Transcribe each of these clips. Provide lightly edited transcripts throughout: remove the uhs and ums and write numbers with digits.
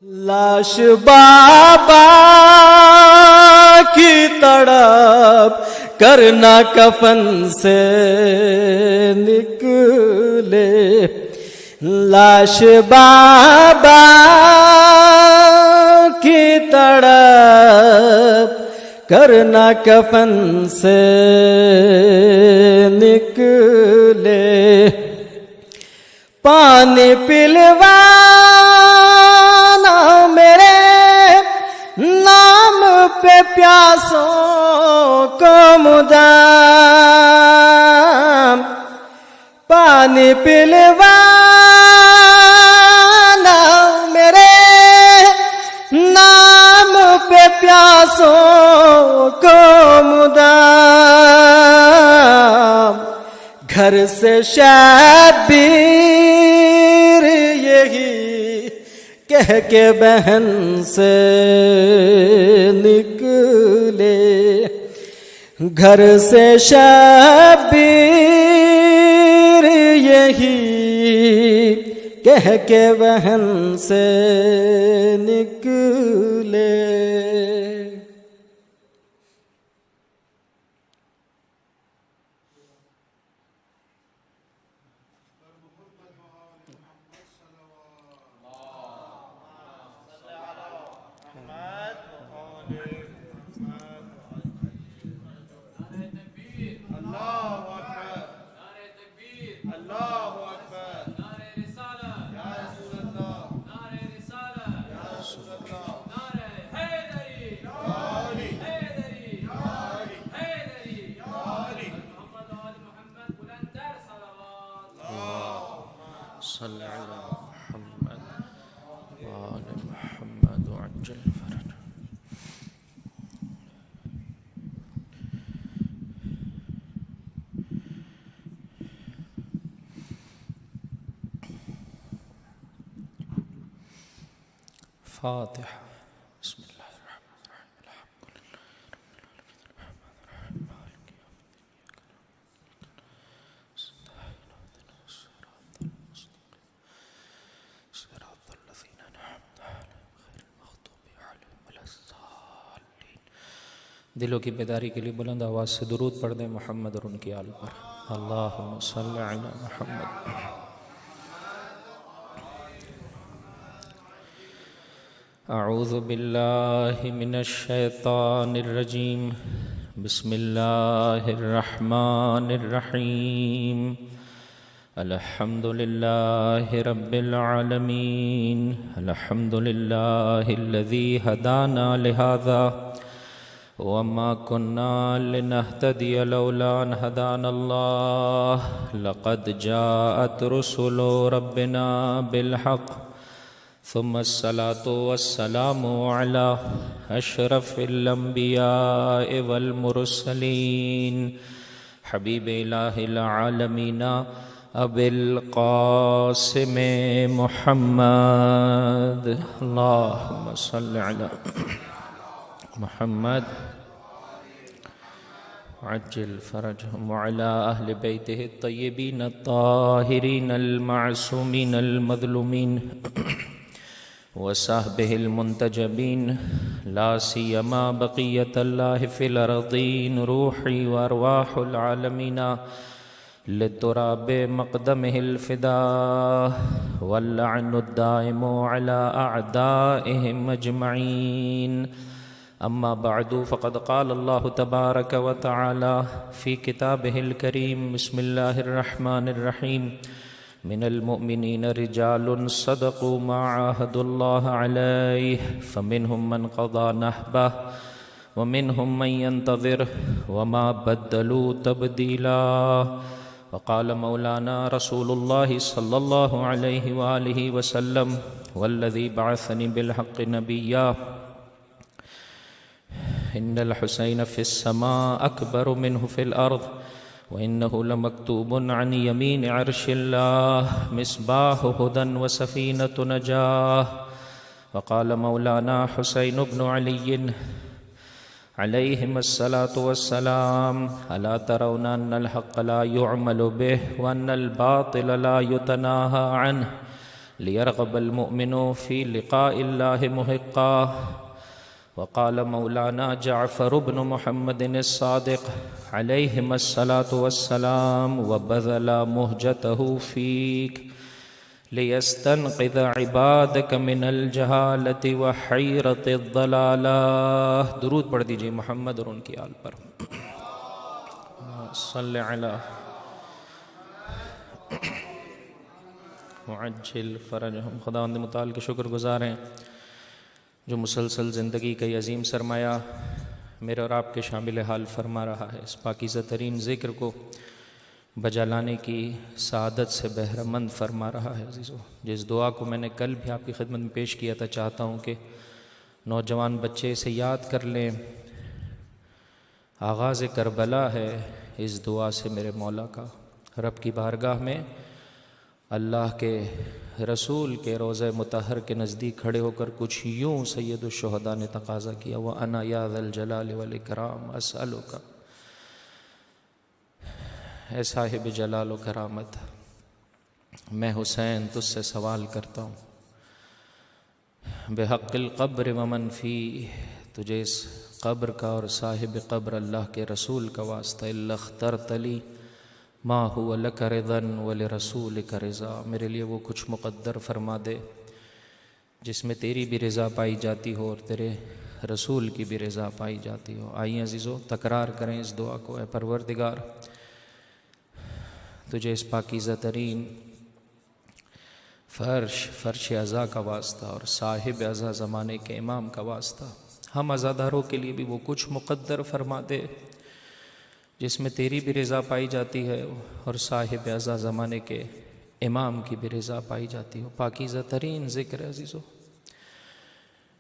لاش بابا کی تڑپ کرنا کفن سے نکلے، لاش بابا کی تڑپ کرنا کفن سے نکلے، پانی پلوانا میرے نام پہ پیاسوں کو مدام، پانی پلوانا میرے نام پہ پیاسوں کو مدام، گھر سے شبیر یہی کہہ کے بہن سے نکلے، گھر سے شبیر یہی کہہ کے بہن سے نکلے۔ صلی علی محمد وآل محمد وعجل فرج۔ فاتحہ۔ بسم اللہ الرحمن الرحیم، الحمد للہ صراط الذین انعمت علیہم غیر المغضوب علیہم ولا الضالین۔ دلوں کی بیداری کے لیے بلند آواز سے درود پڑھ دیں محمد اور ان کی آل پر۔ اللہم صلی علی محمد۔ اعوذ باللہ من الشیطان الرجیم، بسم اللہ الرحمن الرحیم، الحمد للہ رب العالمین، الحمد للہ الذی ہدانا لہذا وما كنا لنهتدي لولا ان هدانا اللہ، لقد جاءت رسل ربنا بالحق، ثم الصلاة والسلام على اشرف الانبیاء والمرسلین، حبیب الہ العالمین ابی القاسم محمد، اللہم صلی علی محمد عجل فرجهم وعلى اہل بیتہ الطیبین الطاہرین المعصومین المظلومین وصحبه المنتجبین، لا سیما بقیت اللہ فی الارضین، روحی وارواح العالمین لتراب مقدمہ الفداء، واللعن الدائم على اعدائهم اجمعین، اما بعد فقد قال اللہ تبارک وتعالی فی کتابہ الکریم، بسم اللہ الرحمن الرحیم، من المؤمنین رجال صدقوا ما عاهدوا اللہ علیہ، فمنهم من قضى نحبه ومنهم من ينتظر وما بدلوا تبدیلا، وقال مولانا رسول اللہ صلی اللہ علیہ وآلہ وسلم، والذی بعثنی بالحق نبیا، ان الحسین فی السماء اکبر منہ فی الارض، وإنه لمكتوب عن يمين عرش الله، مصباح هدى وسفينة نجاة، وقال مولانا حسين بن علي عليهم الصلاة والسلام، ألا ترون أن الحق لا يعمل به وأن الباطل لا يتناهى عنه، ليرغب المؤمن في لقاء الله محقا. وقال مولانا جعفر بن محمد الصادق عليهما الصلاة والسلام وبذل مهجته فيك ليستنقذ عبادك من الجهالة وحيرة الضلالة. درود پڑھ دیجئے محمد اور ان کی آل پر. صلی علی معجل فرجہم. خداوند متعال کے شکر گزار ہیں جو مسلسل زندگی کا یہ عظیم سرمایہ میرے اور آپ کے شامل حال فرما رہا ہے. اس پاکیزہ ترین ذکر کو بجا لانے کی سعادت سے بہرہ مند فرما رہا ہے. عزیزو، جس دعا کو میں نے کل بھی آپ کی خدمت میں پیش کیا تھا، چاہتا ہوں کہ نوجوان بچے اسے یاد کر لیں. آغاز کربلا ہے اس دعا سے میرے مولا کا. رب کی بارگاہ میں اللہ کے رسول کے روضہ مطہر کے نزدیک کھڑے ہو کر کچھ یوں سید الشہداء نے تقاضا کیا، وَأَنَا يَا ذَا الْجَلَالِ وَالْإِكْرَامِ أَسْأَلُكَ. اے صاحب جلال و کرامت، میں حسین تجھ سے سوال کرتا ہوں بحق القبر ومن فی، تجھے اس قبر کا اور صاحب قبر اللہ کے رسول کا واسطہ، الا اخترت لی ما هو لک رضا ولرسولک رضا، میرے لیے وہ کچھ مقدر فرما دے جس میں تیری بھی رضا پائی جاتی ہو اور تیرے رسول کی بھی رضا پائی جاتی ہو. آئیے عزیزو تکرار کریں اس دعا کو. اے پروردگار، تجھے اس پاکیزہ ترین فرش عزا کا واسطہ اور صاحب عزا زمانے کے امام کا واسطہ، ہم عزاداروں کے لیے بھی وہ کچھ مقدر فرما دے جس میں تیری بھی رضا پائی جاتی ہے اور صاحب عزا زمانے کے امام کی بھی رضا پائی جاتی ہو. پاکیزہ ترین ذکر ہے عزیزو.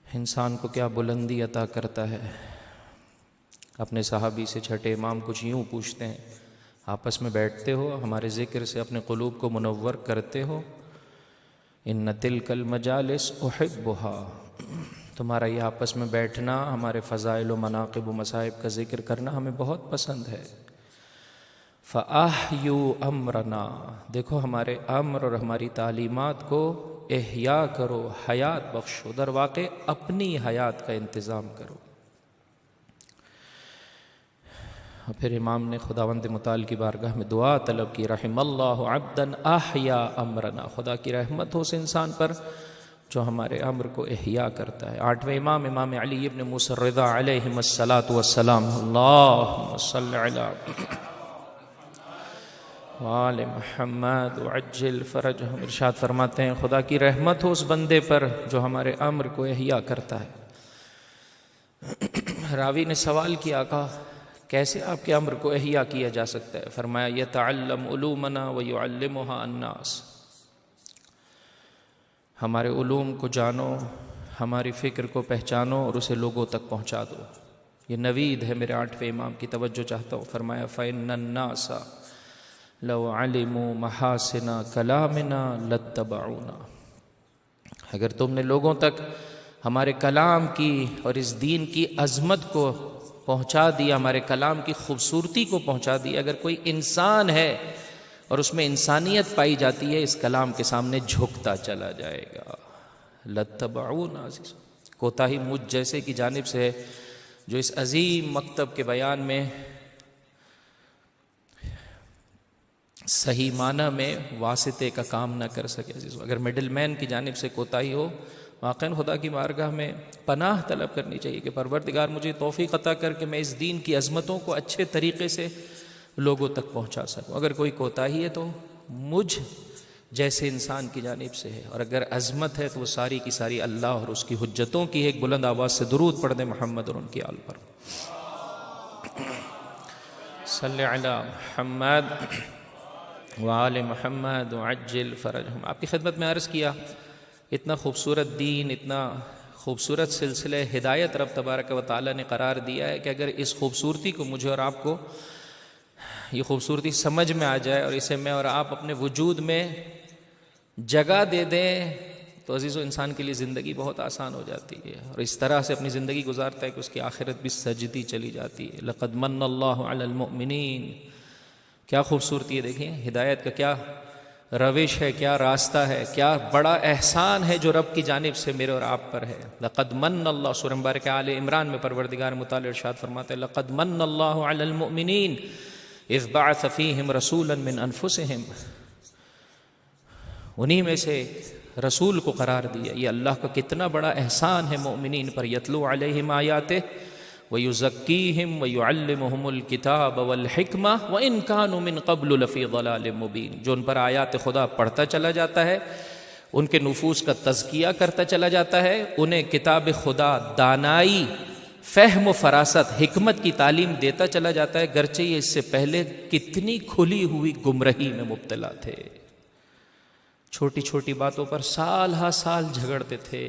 انسان کو کیا بلندی عطا کرتا ہے. اپنے صحابی سے چھٹے امام کچھ یوں پوچھتے ہیں، آپس میں بیٹھتے ہو، ہمارے ذکر سے اپنے قلوب کو منور کرتے ہو؟ ان تلک المجالس احبها، تمہارا یہ آپس میں بیٹھنا، ہمارے فضائل و مناقب و مصائب کا ذکر کرنا ہمیں بہت پسند ہے. فَأَحْيُوا أَمْرَنَا، دیکھو ہمارے امر اور ہماری تعلیمات کو احیاء کرو، حیات بخشو، در واقع اپنی حیات کا انتظام کرو. پھر امام نے خداوند متعال کی بارگاہ میں دعا طلب کی، رحم اللہ عبدا احیا امرنا، خدا کی رحمت ہو اس انسان پر جو ہمارے امر کو احیا کرتا ہے. آٹھویں امام، امام علی ابن موسیٰ الرضا علیہم الصلاۃ والسلام. اللہم صل علی وآل محمد وعجل فرجہم. ارشاد فرماتے ہیں خدا کی رحمت ہو اس بندے پر جو ہمارے امر کو احیا کرتا ہے. راوی نے سوال کیا، آقا کیسے آپ کے امر کو احیا کیا جا سکتا ہے؟ فرمایا یتعلم علومنا ویعلمها الناس، ہمارے علوم کو جانو، ہماری فکر کو پہچانو اور اسے لوگوں تک پہنچا دو. یہ نوید ہے میرے آٹھویں امام کی، توجہ چاہتا ہوں. فرمایا فإن الناس لو علموا محاسن کلامنا لاتبعونا، اگر تم نے لوگوں تک ہمارے کلام کی اور اس دین کی عظمت کو پہنچا دیا، ہمارے کلام کی خوبصورتی کو پہنچا دیا، اگر کوئی انسان ہے اور اس میں انسانیت پائی جاتی ہے، اس کلام کے سامنے جھکتا چلا جائے گا. لاتبعونا، کوتاہی مجھ جیسے کی جانب سے ہے جو اس عظیم مکتب کے بیان میں صحیح معنی میں واسطے کا کام نہ کر سکے. اگر مڈل مین کی جانب سے کوتاہی ہو، واقعاً خدا کی بارگاہ میں پناہ طلب کرنی چاہیے کہ پروردگار مجھے توفیق عطا کر کے میں اس دین کی عظمتوں کو اچھے طریقے سے لوگوں تک پہنچا سکوں. اگر کوئی کوتاہی ہے تو مجھ جیسے انسان کی جانب سے ہے، اور اگر عظمت ہے تو وہ ساری کی ساری اللہ اور اس کی حجتوں کی. ایک بلند آواز سے درود پڑھ دیں محمد اور ان کی آل پر. صلی علی محمد وآل محمد وعجل فرجہم. آپ کی خدمت میں عرض کیا، اتنا خوبصورت دین، اتنا خوبصورت سلسلہ ہدایت رب تبارک و تعالی نے قرار دیا ہے کہ اگر اس خوبصورتی کو مجھے اور آپ کو یہ خوبصورتی سمجھ میں آ جائے اور اسے میں اور آپ اپنے وجود میں جگہ دے دیں تو عزیزو انسان کے لیے زندگی بہت آسان ہو جاتی ہے، اور اس طرح سے اپنی زندگی گزارتا ہے کہ اس کی آخرت بھی سجدی چلی جاتی ہے. لقد من اللہ علی المؤمنین، کیا خوبصورتی ہے. دیکھیں ہدایت کا کیا روش ہے، کیا راستہ ہے، کیا بڑا احسان ہے جو رب کی جانب سے میرے اور آپ پر ہے۔ لقد من اللہ، سورہ مبارکہ آل عمران میں پروردگار متعال ارشاد فرماتے ہیں لقد من اللہ علی المؤمنین اذ بعث فیہم رسولا من انفسہم، انہی میں سے رسول کو قرار دیا۔ یہ اللہ کا کتنا بڑا احسان ہے مومنین پر۔ یتلو علیہم آیاتہ وَيُزَكِّيهِمْ وَيُعَلِّمُهُمُ الْكِتَابَ وَالْحِكْمَةَ وَإِنْ كَانُوا مِنْ قَبْلُ لَفِي ضَلَالٍ مُبِينٍ، جو ان پر آیات خدا پڑھتا چلا جاتا ہے، ان کے نفوس کا تزکیہ کرتا چلا جاتا ہے، انہیں کتاب خدا دانائی، فہم و فراست، حکمت کی تعلیم دیتا چلا جاتا ہے، گرچہ یہ اس سے پہلے کتنی کھلی ہوئی گمراہی میں مبتلا تھے، چھوٹی چھوٹی باتوں پر سال ہا سال جھگڑتے تھے،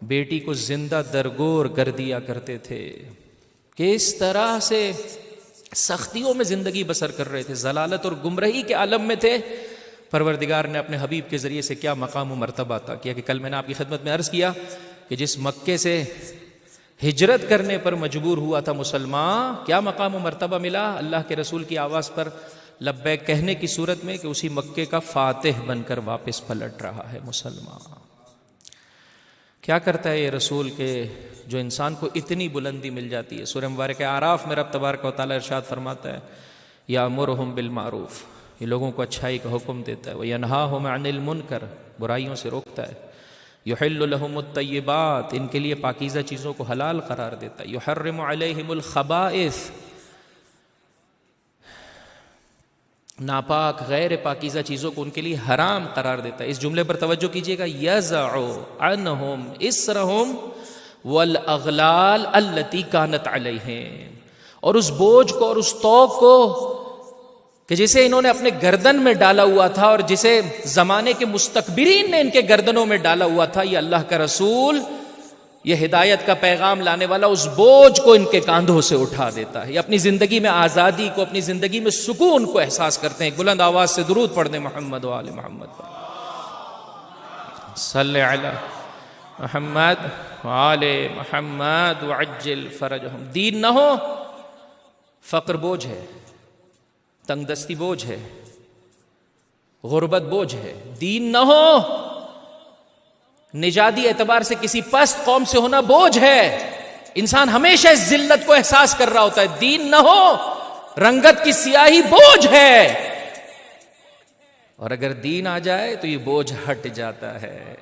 بیٹی کو زندہ درگور کر دیا کرتے تھے، کس طرح سے سختیوں میں زندگی بسر کر رہے تھے، ضلالت اور گمراہی کے عالم میں تھے۔ پروردگار نے اپنے حبیب کے ذریعے سے کیا مقام و مرتبہ عطا کیا کہ کل میں نے آپ کی خدمت میں عرض کیا کہ جس مکے سے ہجرت کرنے پر مجبور ہوا تھا مسلمان، کیا مقام و مرتبہ ملا اللہ کے رسول کی آواز پر لبیک کہنے کی صورت میں کہ اسی مکے کا فاتح بن کر واپس پلٹ رہا ہے مسلمان۔ کیا کرتا ہے یہ رسول کہ جو انسان کو اتنی بلندی مل جاتی ہے۔ سورہ مبارکہ اعراف میں رب تبارک و تعالیٰ ارشاد فرماتا ہے یامرہم بالمعروف، یہ لوگوں کو اچھائی کا حکم دیتا ہے، وینہاہم عن المنکر، برائیوں سے روکتا ہے، یحل لہم الطیبات، ان کے لیے پاکیزہ چیزوں کو حلال قرار دیتا ہے، یحرم علیہم الخبائث، ناپاک غیر پاکیزہ چیزوں کو ان کے لیے حرام قرار دیتا ہے۔ اس جملے پر توجہ کیجئے گا، یضع عنہم اسرہم والاغلال التی کانت علیہم، اور اس بوجھ کو اور اس طوق کو کہ جسے انہوں نے اپنے گردن میں ڈالا ہوا تھا اور جسے زمانے کے مستکبرین نے ان کے گردنوں میں ڈالا ہوا تھا، یہ اللہ کا رسول، یہ ہدایت کا پیغام لانے والا اس بوجھ کو ان کے کاندھوں سے اٹھا دیتا ہے۔ یہ اپنی زندگی میں آزادی کو، اپنی زندگی میں سکون کو احساس کرتے ہیں۔ بلند آواز سے درود پڑھ دیں محمد و آل محمد، صلی علی محمد و آل محمد وعجل فرجہم۔ دین نہ ہو، فقر بوجھ ہے، تنگ دستی بوجھ ہے، غربت بوجھ ہے۔ دین نہ ہو، نژادی اعتبار سے کسی پست قوم سے ہونا بوجھ ہے، انسان ہمیشہ اس ذلت کو احساس کر رہا ہوتا ہے۔ دین نہ ہو، رنگت کی سیاہی بوجھ ہے، اور اگر دین آ جائے تو یہ بوجھ ہٹ جاتا ہے،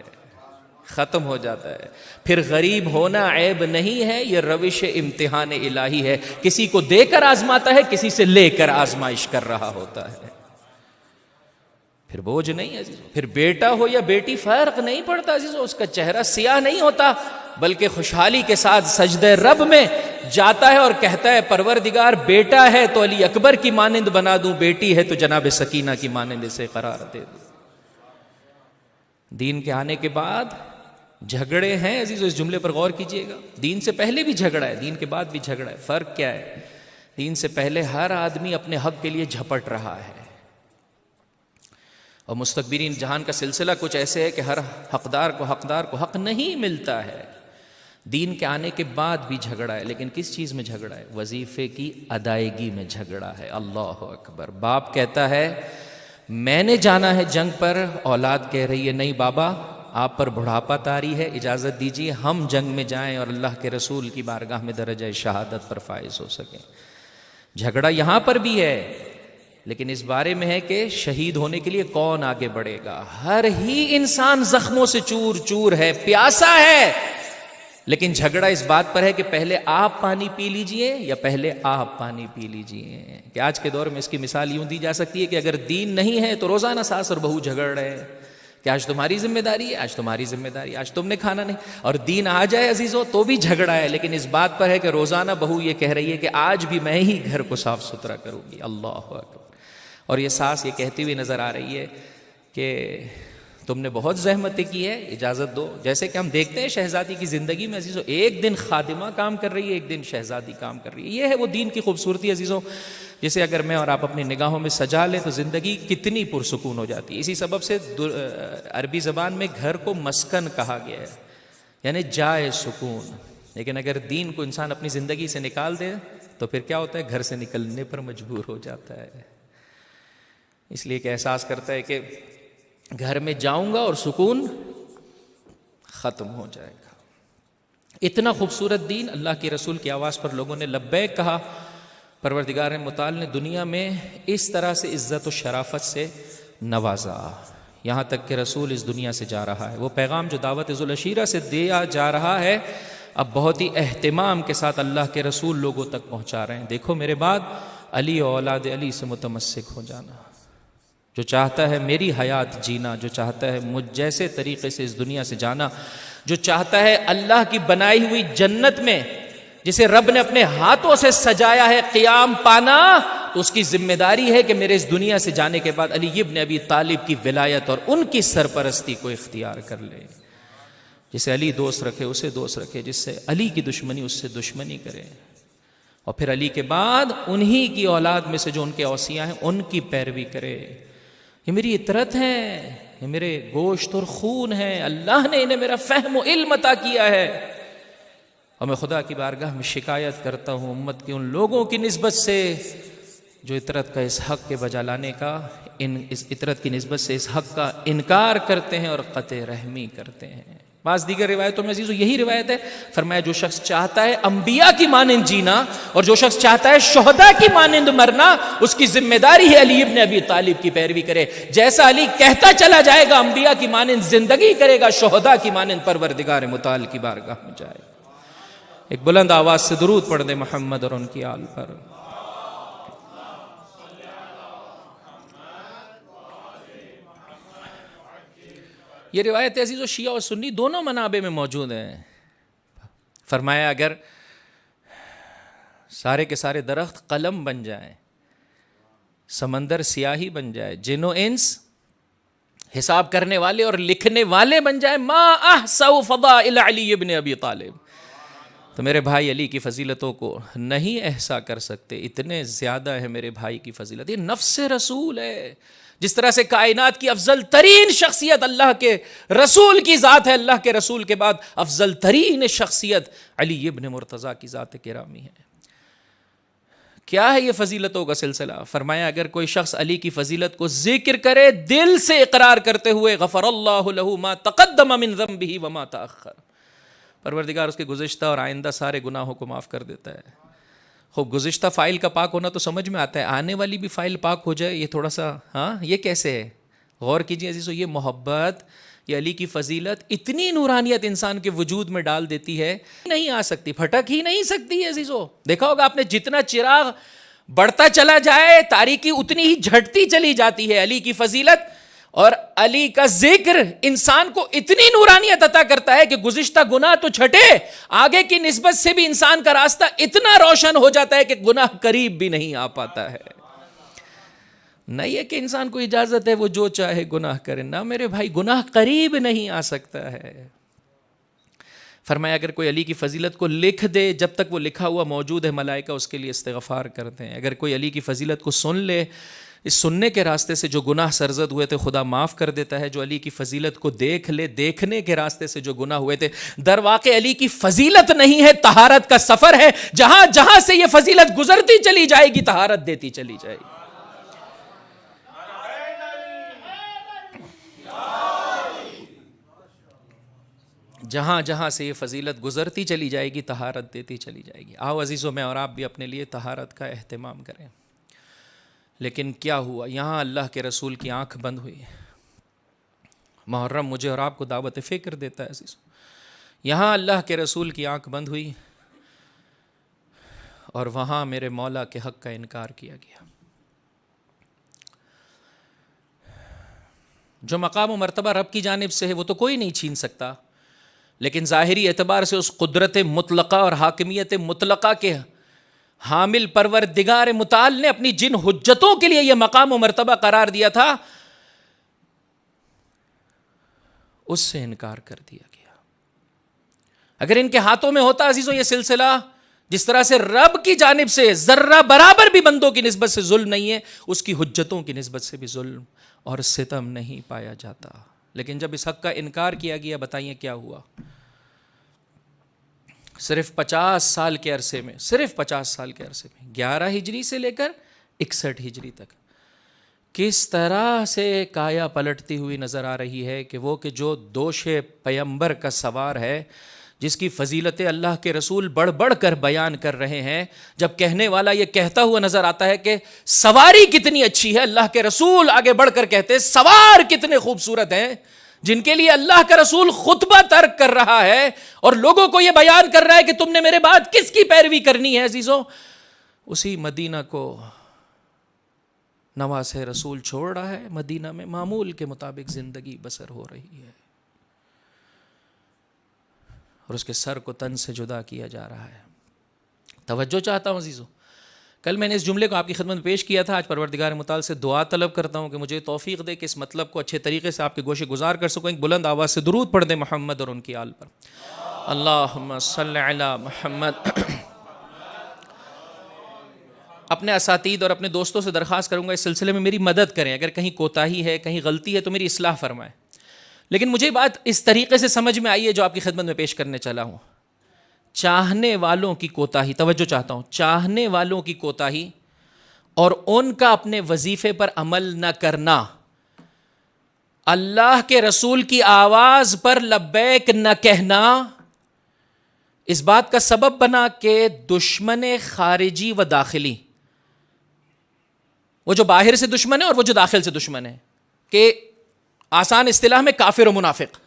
ختم ہو جاتا ہے۔ پھر غریب ہونا عیب نہیں ہے، یہ روش امتحان الہی ہے، کسی کو دے کر آزماتا ہے، کسی سے لے کر آزمائش کر رہا ہوتا ہے، پھر بوجھ نہیں عزیزو۔ پھر بیٹا ہو یا بیٹی فرق نہیں پڑتا عزیزو، اس کا چہرہ سیاہ نہیں ہوتا، بلکہ خوشحالی کے ساتھ سجدہ رب میں جاتا ہے اور کہتا ہے پروردگار بیٹا ہے تو علی اکبر کی مانند بنا دوں، بیٹی ہے تو جناب سکینہ کی مانند اسے قرار دے دوں۔ دین کے آنے کے بعد جھگڑے ہیں عزیزو، اس جملے پر غور کیجئے گا، دین سے پہلے بھی جھگڑا ہے، دین کے بعد بھی جھگڑا ہے۔ فرق کیا ہے؟ دین سے پہلے ہر آدمی اپنے حق کے لیے جھپٹ رہا ہے، اور مستکبرین جہان کا سلسلہ کچھ ایسے ہے کہ ہر حقدار کو حق نہیں ملتا ہے۔ دین کے آنے کے بعد بھی جھگڑا ہے، لیکن کس چیز میں جھگڑا ہے؟ وظیفے کی ادائیگی میں جھگڑا ہے۔ اللہ اکبر۔ باپ کہتا ہے میں نے جانا ہے جنگ پر، اولاد کہہ رہی ہے نہیں بابا، آپ پر بڑھاپا طاری ہے، اجازت دیجیے ہم جنگ میں جائیں اور اللہ کے رسول کی بارگاہ میں درجہ شہادت پر فائز ہو سکیں۔ جھگڑا یہاں پر بھی ہے، لیکن اس بارے میں ہے کہ شہید ہونے کے لیے کون آگے بڑھے گا۔ ہر ہی انسان زخموں سے چور چور ہے، پیاسا ہے، لیکن جھگڑا اس بات پر ہے کہ پہلے آپ پانی پی لیجئے یا پہلے آپ پانی پی لیجئے۔ کہ آج کے دور میں اس کی مثال یوں دی جا سکتی ہے کہ اگر دین نہیں ہے تو روزانہ ساس اور بہو جھگڑ رہے ہیں کہ آج تمہاری ذمہ داری ہے، آج تمہاری ذمہ داری، آج تم نے کھانا نہیں، اور دین آ جائے عزیزو تو بھی جھگڑا ہے، لیکن اس بات پر ہے کہ روزانہ بہو یہ کہہ رہی ہے کہ آج بھی میں ہی گھر کو صاف ستھرا کروں گی۔ اللہ اکبر۔ اور یہ ساس یہ کہتی ہوئی نظر آ رہی ہے کہ تم نے بہت زحمتیں کی ہے، اجازت دو۔ جیسے کہ ہم دیکھتے ہیں شہزادی کی زندگی میں عزیزو، ایک دن خادمہ کام کر رہی ہے، ایک دن شہزادی کام کر رہی ہے۔ یہ ہے وہ دین کی خوبصورتی عزیزو، جسے اگر میں اور آپ اپنی نگاہوں میں سجا لیں تو زندگی کتنی پرسکون ہو جاتی ہے۔ اسی سبب سے عربی زبان میں گھر کو مسکن کہا گیا ہے، یعنی جائے سکون۔ لیکن اگر دین کو انسان اپنی زندگی سے نکال دے تو پھر کیا ہوتا ہے؟ گھر سے نکلنے پر مجبور ہو جاتا ہے۔ اس لیے کہ احساس کرتا ہے کہ گھر میں جاؤں گا اور سکون ختم ہو جائے گا. اتنا خوبصورت دین اللہ کے رسول کی آواز پر لوگوں نے لبیک کہا. پروردگار متعال نے دنیا میں اس طرح سے عزت و شرافت سے نوازا، یہاں تک کہ رسول اس دنیا سے جا رہا ہے. وہ پیغام جو دعوت ذوالعشیرہ سے دیا جا رہا ہے اب بہت ہی اہتمام کے ساتھ اللہ کے رسول لوگوں تک پہنچا رہے ہیں. دیکھو میرے بعد علی اور اولاد علی سے متمسک ہو جانا. جو چاہتا ہے میری حیات جینا، جو چاہتا ہے مجھ جیسے طریقے سے اس دنیا سے جانا، جو چاہتا ہے اللہ کی بنائی ہوئی جنت میں جسے رب نے اپنے ہاتھوں سے سجایا ہے قیام پانا، تو اس کی ذمہ داری ہے کہ میرے اس دنیا سے جانے کے بعد علی ابن ابی طالب کی ولایت اور ان کی سرپرستی کو اختیار کر لے. جسے علی دوست رکھے اسے دوست رکھے، جس سے علی کی دشمنی اس سے دشمنی کرے، اور پھر علی کے بعد انہی کی اولاد میں سے جو ان کے اوصیاء ہیں ان کی پیروی کرے. یہ میری اطرت ہے، یہ میرے گوشت اور خون ہے، اللہ نے انہیں میرا فہم و علم عطا کیا ہے. اور میں خدا کی بارگاہ میں شکایت کرتا ہوں امت کے ان لوگوں کی نسبت سے جو اطرت کا اس حق کے بجا لانے کا، اس اطرت کی نسبت سے اس حق کا انکار کرتے ہیں اور قطع رحمی کرتے ہیں. بعض دیگر روایتوں میں عزیزو یہی روایت ہے، فرمایا جو شخص چاہتا ہے انبیاء کی مانند جینا اور جو شخص چاہتا ہے شہداء کی مانند مرنا، اس کی ذمہ داری ہے علی ابن ابی طالب کی پیروی کرے. جیسا علی کہتا چلا جائے گا انبیاء کی مانند زندگی کرے گا، شہداء کی مانند پروردگار متعال کی بارگاہ میں جائے گا. ایک بلند آواز سے درود پڑھ دے محمد اور ان کی آل پر. یہ روایت عزیز و شیعہ اور سنی دونوں منابع میں موجود ہیں. فرمایا اگر سارے کے سارے درخت قلم بن جائیں، سمندر سیاہی بن جائے، جن و انس حساب کرنے والے اور لکھنے والے بن جائیں، ما احسو فضائل علی ابن ابی طالب، تو میرے بھائی علی کی فضیلتوں کو نہیں احصا کر سکتے. اتنے زیادہ ہے میرے بھائی کی فضیلت. یہ نفس رسول ہے. جس طرح سے کائنات کی افضل ترین شخصیت اللہ کے رسول کی ذات ہے، اللہ کے رسول کے بعد افضل ترین شخصیت علی ابن مرتضیٰ کی ذات گرامی ہے. کیا ہے یہ فضیلتوں کا سلسلہ؟ فرمایا اگر کوئی شخص علی کی فضیلت کو ذکر کرے دل سے اقرار کرتے ہوئے، غفر اللہ لہ ما تقدم من ذنبہ وما تأخر، پروردگار اس کے گزشتہ اور آئندہ سارے گناہوں کو معاف کر دیتا ہے. خوب گزشتہ فائل کا پاک ہونا تو سمجھ میں آتا ہے، آنے والی بھی فائل پاک ہو جائے یہ تھوڑا سا یہ کیسے ہے؟ غور کیجئے عزیزو، یہ محبت، یہ علی کی فضیلت اتنی نورانیت انسان کے وجود میں ڈال دیتی ہے، نہیں آ سکتی، پھٹک ہی نہیں سکتی ہے عزیزو. دیکھا ہوگا آپ نے جتنا چراغ بڑھتا چلا جائے تاریکی اتنی ہی جھٹتی چلی جاتی ہے. علی کی فضیلت اور علی کا ذکر انسان کو اتنی نورانیت عطا کرتا ہے کہ گزشتہ گناہ تو چھٹے، آگے کی نسبت سے بھی انسان کا راستہ اتنا روشن ہو جاتا ہے کہ گناہ قریب بھی نہیں آ پاتا ہے. نہیں ہے کہ انسان کو اجازت ہے وہ جو چاہے گناہ کرے، نہ میرے بھائی، گناہ قریب نہیں آ سکتا ہے. فرمایا اگر کوئی علی کی فضیلت کو لکھ دے، جب تک وہ لکھا ہوا موجود ہے ملائکہ اس کے لیے استغفار کرتے ہیں. اگر کوئی علی کی فضیلت کو سن لے، اس سننے کے راستے سے جو گناہ سرزد ہوئے تھے خدا معاف کر دیتا ہے. جو علی کی فضیلت کو دیکھ لے، دیکھنے کے راستے سے جو گناہ ہوئے تھے، در واقع علی کی فضیلت نہیں ہے، طہارت کا سفر ہے. جہاں جہاں سے یہ فضیلت گزرتی چلی جائے گی طہارت دیتی چلی جائے گی. جہاں جہاں سے یہ فضیلت گزرتی چلی جائے گی طہارت دیتی چلی جائے گی. آؤ عزیزوں، میں اور آپ بھی اپنے لیے طہارت کا اہتمام کریں. لیکن کیا ہوا؟ یہاں اللہ کے رسول کی آنکھ بند ہوئی. محرم مجھے اور آپ کو دعوت فکر دیتا ہے عزیزوں. یہاں اللہ کے رسول کی آنکھ بند ہوئی اور وہاں میرے مولا کے حق کا انکار کیا گیا. جو مقام و مرتبہ رب کی جانب سے ہے وہ تو کوئی نہیں چھین سکتا، لیکن ظاہری اعتبار سے اس قدرت مطلقہ اور حاکمیت مطلقہ کے حامل پروردگار متعال نے اپنی جن حجتوں کے لیے یہ مقام و مرتبہ قرار دیا تھا اس سے انکار کر دیا گیا. اگر ان کے ہاتھوں میں ہوتا عزیزو یہ سلسلہ، جس طرح سے رب کی جانب سے ذرہ برابر بھی بندوں کی نسبت سے ظلم نہیں ہے، اس کی حجتوں کی نسبت سے بھی ظلم اور ستم نہیں پایا جاتا. لیکن جب اس حق کا انکار کیا گیا، بتائیے کیا ہوا؟ صرف 50 سال کے عرصے میں 11 ہجری سے لے کر 61 ہجری تک کس طرح سے کایا پلٹتی ہوئی نظر آ رہی ہے کہ وہ کہ جو دوش پیمبر کا سوار ہے، جس کی فضیلت اللہ کے رسول بڑھ بڑھ کر بیان کر رہے ہیں، جب کہنے والا یہ کہتا ہوا نظر آتا ہے کہ سواری کتنی اچھی ہے، اللہ کے رسول آگے بڑھ کر کہتے ہیں سوار کتنے خوبصورت ہیں، جن کے لیے اللہ کا رسول خطبہ ترک کر رہا ہے اور لوگوں کو یہ بیان کر رہا ہے کہ تم نے میرے بعد کس کی پیروی کرنی ہے عزیزوں، اسی مدینہ کو نواز رسول چھوڑ رہا ہے، مدینہ میں معمول کے مطابق زندگی بسر ہو رہی ہے اور اس کے سر کو تن سے جدا کیا جا رہا ہے۔ توجہ چاہتا ہوں عزیزوں، کل میں نے اس جملے کو آپ کی خدمت میں پیش کیا تھا، آج پروردگار متعال سے دعا طلب کرتا ہوں کہ مجھے توفیق دے کہ اس مطلب کو اچھے طریقے سے آپ کے گوشے گزار کر سکوں۔ ایک بلند آواز سے درود پڑھ دیں محمد اور ان کی آل پر، اللہم صلی علی محمد۔ اپنے اساتید اور اپنے دوستوں سے درخواست کروں گا اس سلسلے میں میری مدد کریں، اگر کہیں کوتاہی ہے، کہیں غلطی ہے تو میری اصلاح فرمائیں، لیکن مجھے بات اس طریقے سے سمجھ میں آئی ہے جو آپ کی خدمت میں پیش کرنے چلا ہوں۔ چاہنے والوں کی کوتاہی، توجہ چاہتا ہوں، چاہنے والوں کی کوتاہی اور ان کا اپنے وظیفے پر عمل نہ کرنا، اللہ کے رسول کی آواز پر لبیک نہ کہنا، اس بات کا سبب بنا کہ دشمن خارجی و داخلی، وہ جو باہر سے دشمن ہے اور وہ جو داخل سے دشمن ہے، کہ آسان اصطلاح میں کافر و منافق،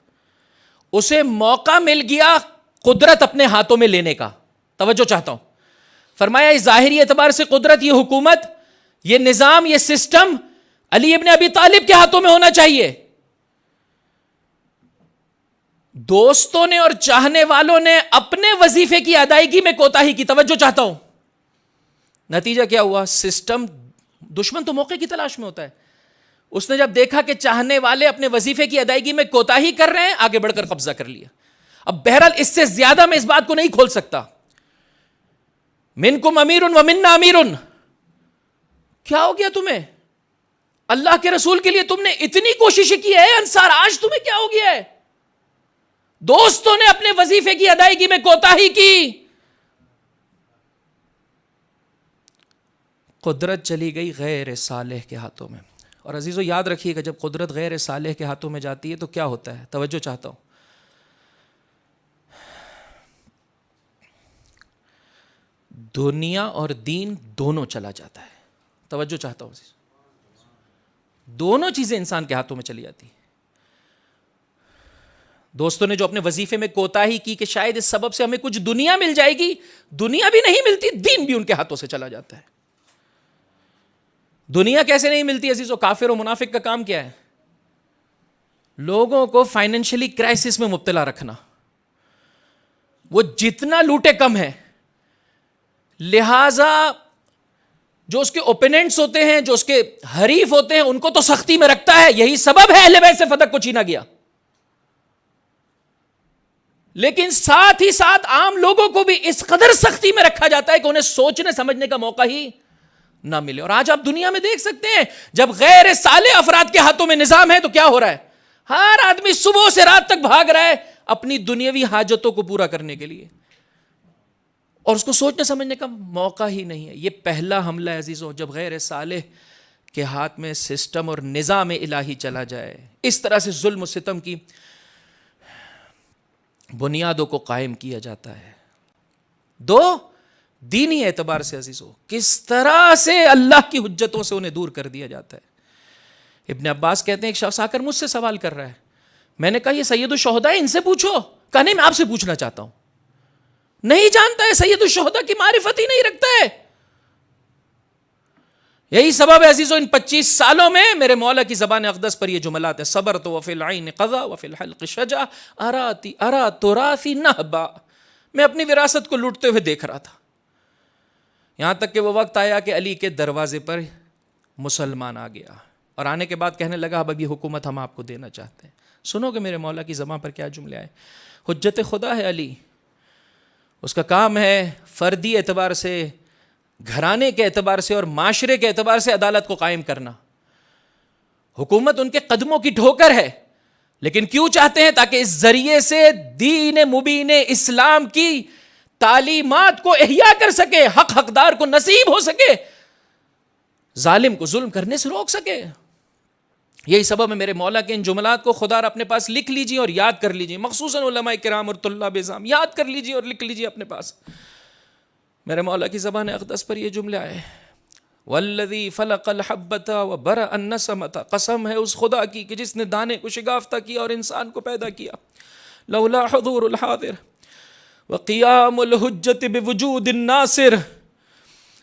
اسے موقع مل گیا قدرت اپنے ہاتھوں میں لینے کا۔ توجہ چاہتا ہوں، فرمایا اس ظاہری اعتبار سے قدرت، یہ حکومت، یہ نظام، یہ سسٹم علی ابن ابی طالب کے ہاتھوں میں ہونا چاہیے۔ دوستوں نے اور چاہنے والوں نے اپنے وظیفے کی ادائیگی میں کوتاہی کی، توجہ چاہتا ہوں، نتیجہ کیا ہوا؟ سسٹم، دشمن تو موقع کی تلاش میں ہوتا ہے، اس نے جب دیکھا کہ چاہنے والے اپنے وظیفے کی ادائیگی میں کوتاہی کر رہے ہیں، آگے بڑھ کر قبضہ کر لیا۔ اب بہرحال اس سے زیادہ میں اس بات کو نہیں کھول سکتا، منکم امیر و منا امیر، کیا ہو گیا تمہیں؟ اللہ کے رسول کے لیے تم نے اتنی کوشش کی ہے انصار، آج تمہیں کیا ہو گیا ہے؟ دوستوں نے اپنے وظیفے کی ادائیگی میں کوتاہی کی، قدرت چلی گئی غیر صالح کے ہاتھوں میں۔ اور عزیزو یاد رکھیے گا، جب قدرت غیر صالح کے ہاتھوں میں جاتی ہے تو کیا ہوتا ہے؟ توجہ چاہتا ہوں، دنیا اور دین دونوں چلا جاتا ہے۔ توجہ چاہتا ہوں عزیز، دونوں چیزیں انسان کے ہاتھوں میں چلی جاتی ہیں۔ دوستوں نے جو اپنے وظیفے میں کوتاہی کی کہ شاید اس سبب سے ہمیں کچھ دنیا مل جائے گی، دنیا بھی نہیں ملتی، دین بھی ان کے ہاتھوں سے چلا جاتا ہے۔ دنیا کیسے نہیں ملتی عزیزو؟ کافر و منافق کا کام کیا ہے؟ لوگوں کو فائنینشلی کرائسس میں مبتلا رکھنا، وہ جتنا لوٹے کم ہے، لہذا جو اس کے اوپیننٹس ہوتے ہیں، جو اس کے حریف ہوتے ہیں، ان کو تو سختی میں رکھتا ہے، یہی سبب ہے اہل بیت سے فتح کو چھینا گیا، لیکن ساتھ ہی ساتھ عام لوگوں کو بھی اس قدر سختی میں رکھا جاتا ہے کہ انہیں سوچنے سمجھنے کا موقع ہی نہ ملے۔ اور آج آپ دنیا میں دیکھ سکتے ہیں، جب غیر صالح افراد کے ہاتھوں میں نظام ہے تو کیا ہو رہا ہے؟ ہر آدمی صبح سے رات تک بھاگ رہا ہے اپنی دنیاوی حاجتوں کو پورا کرنے کے لیے، اور اس کو سوچنے سمجھنے کا موقع ہی نہیں ہے۔ یہ پہلا حملہ ہے عزیزوں، جب غیر صالح کے ہاتھ میں سسٹم اور نظام الہی چلا جائے، اس طرح سے ظلم و ستم کی بنیادوں کو قائم کیا جاتا ہے۔ دو، دینی اعتبار سے عزیزوں کس طرح سے اللہ کی حجتوں سے انہیں دور کر دیا جاتا ہے۔ ابن عباس کہتے ہیں ایک شخص آ کر مجھ سے سوال کر رہا ہے، میں نے کہا یہ سید الشہداء ہے، ان سے پوچھو۔ کہا نہیں، میں آپ سے پوچھنا چاہتا ہوں، نہیں جانتا ہے، سید الشہداء کی معرفت ہی نہیں رکھتا ہے۔ یہی سبب ہے عزیزو، ان 25 سالوں میں میرے مولا کی زبان اقدس پر یہ جملات ہیں، صبرت وفی العین قضا وفی الحلق شجا ارا تراثی نہبا، میں اپنی وراثت کو لوٹتے ہوئے دیکھ رہا تھا، یہاں تک کہ وہ وقت آیا کہ علی کے دروازے پر مسلمان آ گیا، اور آنے کے بعد کہنے لگا اب یہ حکومت ہم آپ کو دینا چاہتے ہیں۔ سنو کہ میرے مولا کی زبان پر کیا جملے آئے۔ حجت خدا ہے علی، اس کا کام ہے فردی اعتبار سے، گھرانے کے اعتبار سے اور معاشرے کے اعتبار سے عدالت کو قائم کرنا۔ حکومت ان کے قدموں کی ٹھوکر ہے، لیکن کیوں چاہتے ہیں؟ تاکہ اس ذریعے سے دین مبین اسلام کی تعلیمات کو احیا کر سکے، حق حقدار کو نصیب ہو سکے۔ ظالم کو ظلم کرنے سے روک سکے. یہی سبب ہے میرے مولا کے ان جملات کو خدا اپنے پاس لکھ لیجیے اور یاد کر لیجیے, خصوصاً علماء کرام اور طلاب ازام یاد کر لیجیے اور لکھ لیجیے اپنے پاس. میرے مولا کی زبان اقدس پر یہ جملے آئے, والذی فلق الحبۃ وبرأ النسمۃ, قسم ہے اس خدا کی کہ جس نے دانے کو شگافتہ کیا اور انسان کو پیدا کیا. لولا حضور الحاضر وقیام الحجت بوجود الناصر,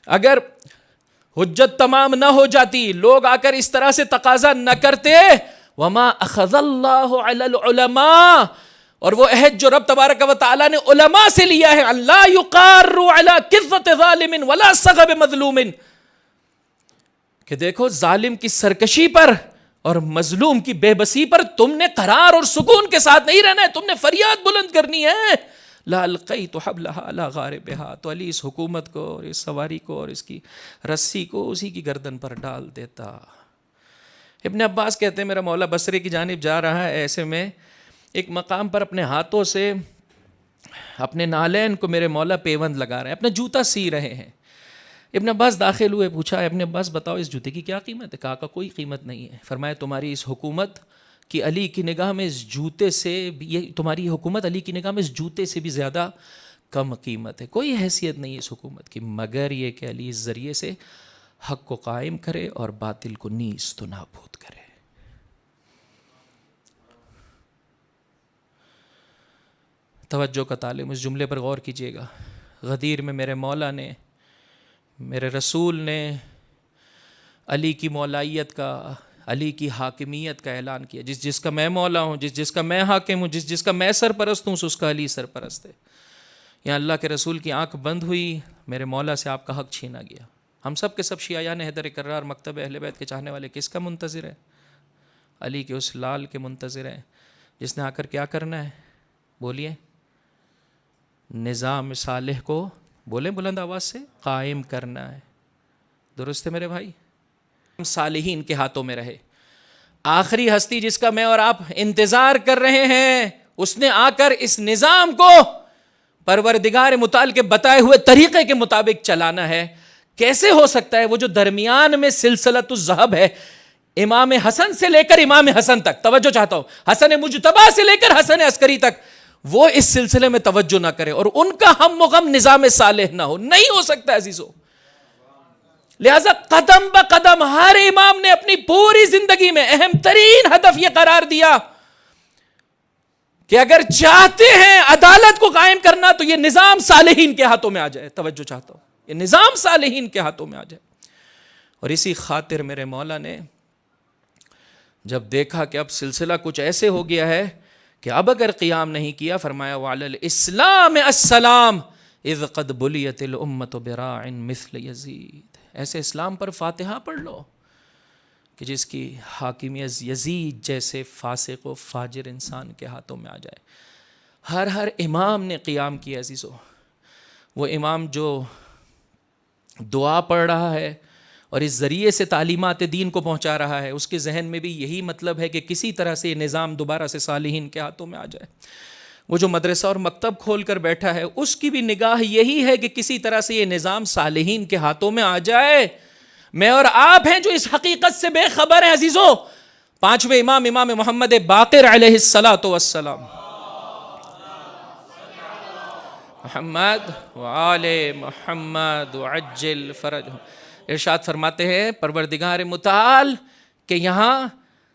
اگر حجت تمام نہ ہو جاتی, لوگ آ کر اس طرح سے تقاضا نہ کرتے, وما اخذ اللہ علی العلماء, اور وہ عہد جو رب تبارک و تعالی نے علماء سے لیا ہے, اللہ یقار علی کذۃ ظالم ولا سغب مظلوم, کہ دیکھو ظالم کی سرکشی پر اور مظلوم کی بے بسی پر تم نے قرار اور سکون کے ساتھ نہیں رہنا ہے, تم نے فریاد بلند کرنی ہے. لا القیت حبلها علی غاربها, تو علی اس حکومت کو اور اس سواری کو اور اس کی رسی کو اسی کی گردن پر ڈال دیتا. ابن عباس کہتے ہیں میرا مولا بصرے کی جانب جا رہا ہے, ایسے میں ایک مقام پر اپنے ہاتھوں سے اپنے نالین کو میرے مولا پیوند لگا رہے ہیں, اپنا جوتا سی رہے ہیں. ابن عباس داخل ہوئے, پوچھا ابن عباس بتاؤ اس جوتے کی کیا قیمت ہے؟ کہا کوئی قیمت نہیں ہے. فرمایا تمہاری اس حکومت کی علی کی نگاہ میں اس جوتے سے, یہ تمہاری حکومت علی کی نگاہ میں اس جوتے سے بھی زیادہ کم قیمت ہے. کوئی حیثیت نہیں ہے اس حکومت کی مگر یہ کہ علی اس ذریعے سے حق کو قائم کرے اور باطل کو نیست و نابود کرے. توجہ کا طالب اس جملے پر غور کیجیے گا. غدیر میں میرے مولا نے, میرے رسول نے علی کی مولائیت کا, علی کی حاکمیت کا اعلان کیا. جس جس کا میں مولا ہوں, جس جس کا میں حاکم ہوں, جس جس کا میں سرپرست ہوں, اس کا علی سرپرست ہے. یہاں اللہ کے رسول کی آنکھ بند ہوئی, میرے مولا سے آپ کا حق چھینا گیا. ہم سب کے سب شیعیان حیدر کرار مکتب اہل بیت کے چاہنے والے کس کا منتظر ہیں؟ علی کے اس لال کے منتظر ہیں جس نے آ کر کیا کرنا ہے؟ بولیے. نظام صالح کو, بولیں بلند آواز سے, قائم کرنا ہے. درست ہے میرے بھائی؟ صالحین کے ہاتھوں میں رہے. آخری ہستی جس کا میں اور آپ انتظار کر رہے ہیں, اس نے آ کر اس نظام کو پروردگار متعال کے بتائے ہوئے طریقے کے مطابق چلانا ہے. کیسے ہو سکتا ہے؟ وہ جو درمیان میں سلسلۃ الذہب ہے, امام حسن سے لے کر امام حسن تک, توجہ چاہتا ہوں, حسن مجتبی سے لے کر حسن عسکری تک, وہ اس سلسلے میں توجہ نہ کرے اور ان کا ہم و غم نظام صالح نہ ہو. نہیں ہو سکتا عزیزو. لہذا قدم با قدم ہر امام نے اپنی پوری زندگی میں اہم ترین ہدف یہ قرار دیا کہ اگر چاہتے ہیں عدالت کو قائم کرنا تو یہ نظام صالحین کے ہاتھوں میں آ جائے. توجہ چاہتا ہوں, یہ نظام صالحین کے ہاتھوں میں آ جائے. اور اسی خاطر میرے مولا نے جب دیکھا کہ اب سلسلہ کچھ ایسے ہو گیا ہے کہ اب اگر قیام نہیں کیا, فرمایا وعلی الاسلام السلام اذ قد بلیت الامت براع مثل یزید. ایسے اسلام پر فاتحہ پڑھ لو کہ جس کی حاکمیت یزید جیسے فاسق و فاجر انسان کے ہاتھوں میں آ جائے. ہر امام نے قیام کیا عزیزو. وہ امام جو دعا پڑھ رہا ہے اور اس ذریعے سے تعلیمات دین کو پہنچا رہا ہے, اس کے ذہن میں بھی یہی مطلب ہے کہ کسی طرح سے یہ نظام دوبارہ سے صالحین کے ہاتھوں میں آ جائے. وہ جو مدرسہ اور مکتب کھول کر بیٹھا ہے, اس کی بھی نگاہ یہی ہے کہ کسی طرح سے یہ نظام صالحین کے ہاتھوں میں آ جائے. میں اور آپ ہیں جو اس حقیقت سے بے خبر ہیں عزیزو. پانچویں امام, امام محمد باقر علیہ الصلاۃ والسلام, محمد وآل محمد وعجل فرجہم, ارشاد فرماتے ہیں پروردگار متعال کہ یہاں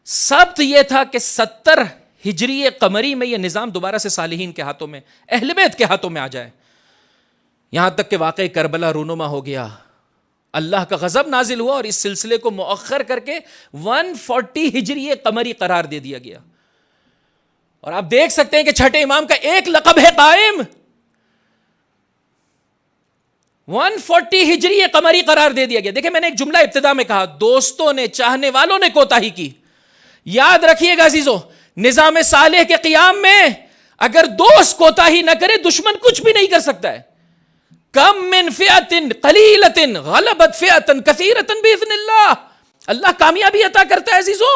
سبت یہ تھا کہ 70 ہجری قمری میں یہ نظام دوبارہ سے صالحین کے ہاتھوں میں, اہل بیت کے ہاتھوں میں آ جائے. یہاں تک کہ واقعی کربلا رونما ہو گیا, اللہ کا غضب نازل ہوا اور اس سلسلے کو مؤخر کر کے 140 ہجری قمری قرار دے دیا گیا. اور آپ دیکھ سکتے ہیں کہ چھٹے امام کا ایک لقب ہے قائم, 140 ہجری قمری قرار دے دیا گیا. دیکھیں میں نے ایک جملہ ابتدا میں کہا, دوستوں نے, چاہنے والوں نے کوتاہی کی. یاد رکھیے گا عزیزو, نظام صالح کے قیام میں اگر دوست کوتاہی نہ کرے, دشمن کچھ بھی نہیں کر سکتا ہے. کم من فئۃ قلیلۃ غلبت فئۃ کثیرۃ باذن اللہ. اللہ کامیابی عطا کرتا ہے عزیزو.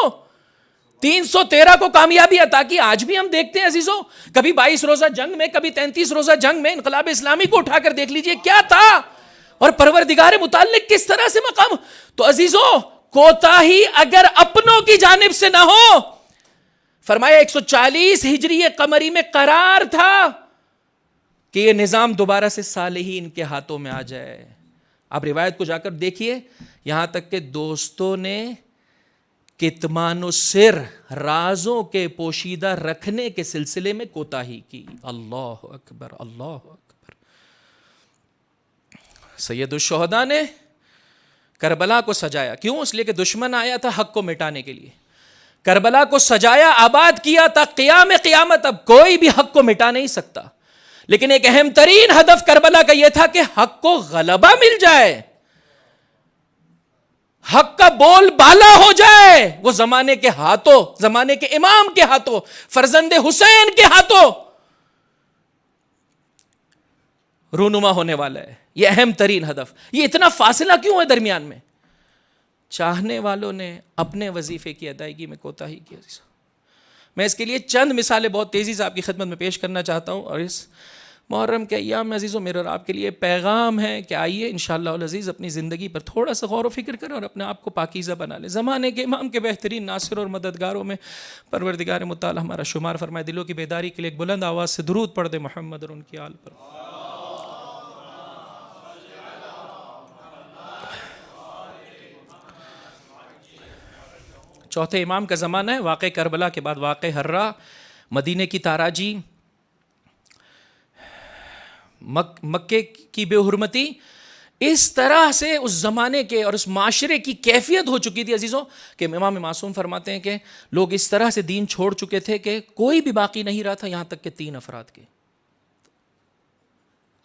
313 کو کامیابی عطا کی. آج بھی ہم دیکھتے ہیں عزیزو, کبھی 22 روزہ جنگ میں, کبھی 33 روزہ جنگ میں, انقلاب اسلامی کو اٹھا کر دیکھ لیجئے کیا تھا, اور پروردگار متعال نے کس طرح سے مقام. تو عزیزوں کوتاہی اگر اپنوں کی جانب سے نہ ہو، فرمایا 140 ہجری قمری میں قرار تھا کہ یہ نظام دوبارہ سے صالحین کے ہاتھوں میں آ جائے. آپ روایت کو جا کر دیکھیے، یہاں تک کہ دوستوں نے کتمان السر، رازوں کے پوشیدہ رکھنے کے سلسلے میں کوتاہی کی. اللہ اکبر اللہ اکبر. سید الشہداء نے کربلا کو سجایا، کیوں؟ اس لیے کہ دشمن آیا تھا حق کو مٹانے کے لیے. کربلا کو سجایا، آباد کیا تھا، قیام قیامت اب کوئی بھی حق کو مٹا نہیں سکتا. لیکن ایک اہم ترین ہدف کربلا کا یہ تھا کہ حق کو غلبہ مل جائے، حق کا بول بالا ہو جائے، وہ زمانے کے ہاتھوں، زمانے کے امام کے ہاتھوں، فرزند حسین کے ہاتھوں رونما ہونے والا ہے. یہ اہم ترین ہدف. یہ اتنا فاصلہ کیوں ہے درمیان میں؟ چاہنے والوں نے اپنے وظیفے کی ادائیگی میں کوتاہی کی. میں اس کے لیے چند مثالیں بہت تیزی سے آپ کی خدمت میں پیش کرنا چاہتا ہوں. اور اس محرم کے ایام میں عزیزوں میرے اور آپ کے لیے پیغام ہے کہ آئیے انشاءاللہ العزیز اپنی زندگی پر تھوڑا سا غور و فکر کریں اور اپنے آپ کو پاکیزہ بنا لیں. زمانے کے امام کے بہترین ناصر اور مددگاروں میں پروردگار متعال ہمارا شمار فرمائے. دلوں کی بیداری کے لیے ایک بلند آواز سے درود پڑھ دے محمد اور ان کی آل پر. چوتھے امام کا زمانہ ہے، واقع کربلا کے بعد واقع ہررا، مدینے کی تاراجی، مکے کی بے حرمتی. اس طرح سے اس زمانے کے اور اس معاشرے کی کیفیت ہو چکی تھی عزیزوں کہ امام معصوم فرماتے ہیں کہ لوگ اس طرح سے دین چھوڑ چکے تھے کہ کوئی بھی باقی نہیں رہا تھا، یہاں تک کہ 3 افراد کے.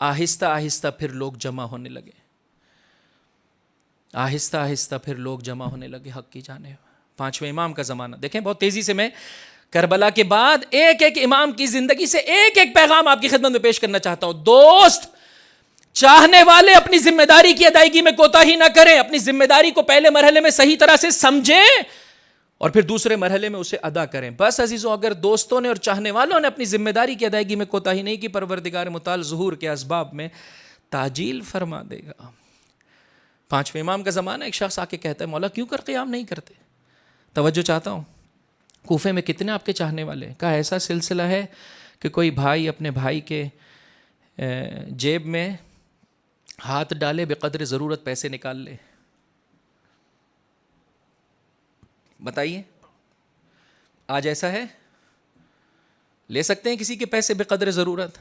آہستہ آہستہ پھر لوگ جمع ہونے لگے، آہستہ آہستہ پھر لوگ جمع ہونے لگے حق کی جانب. پانچویں امام کا زمانہ دیکھیں بہت تیزی سے. میں کربلا کے بعد ایک ایک امام کی زندگی سے ایک ایک پیغام آپ کی خدمت میں پیش کرنا چاہتا ہوں. دوست، چاہنے والے اپنی ذمہ داری کی ادائیگی میں کوتاہی نہ کریں. اپنی ذمہ داری کو پہلے مرحلے میں صحیح طرح سے سمجھیں اور پھر دوسرے مرحلے میں اسے ادا کریں. بس عزیزوں اگر دوستوں نے اور چاہنے والوں نے اپنی ذمہ داری کی ادائیگی میں کوتاہی نہیں کی، پروردگار متعال ظہور کے اسباب میں تعجیل فرما دے گا. پانچویں امام کا زمانہ. ایک شخص آ کے کہتا ہے مولا کیوں کر قیام نہیں کرتے؟ توجہ چاہتا ہوں. کوفے میں کتنے آپ کے چاہنے والے ہیں؟ کہا ایسا سلسلہ ہے کہ کوئی بھائی اپنے بھائی کے جیب میں ہاتھ ڈالے، بے قدر ضرورت پیسے نکال لے. بتائیے آج ایسا ہے؟ لے سکتے ہیں کسی کے پیسے بے قدر ضرورت؟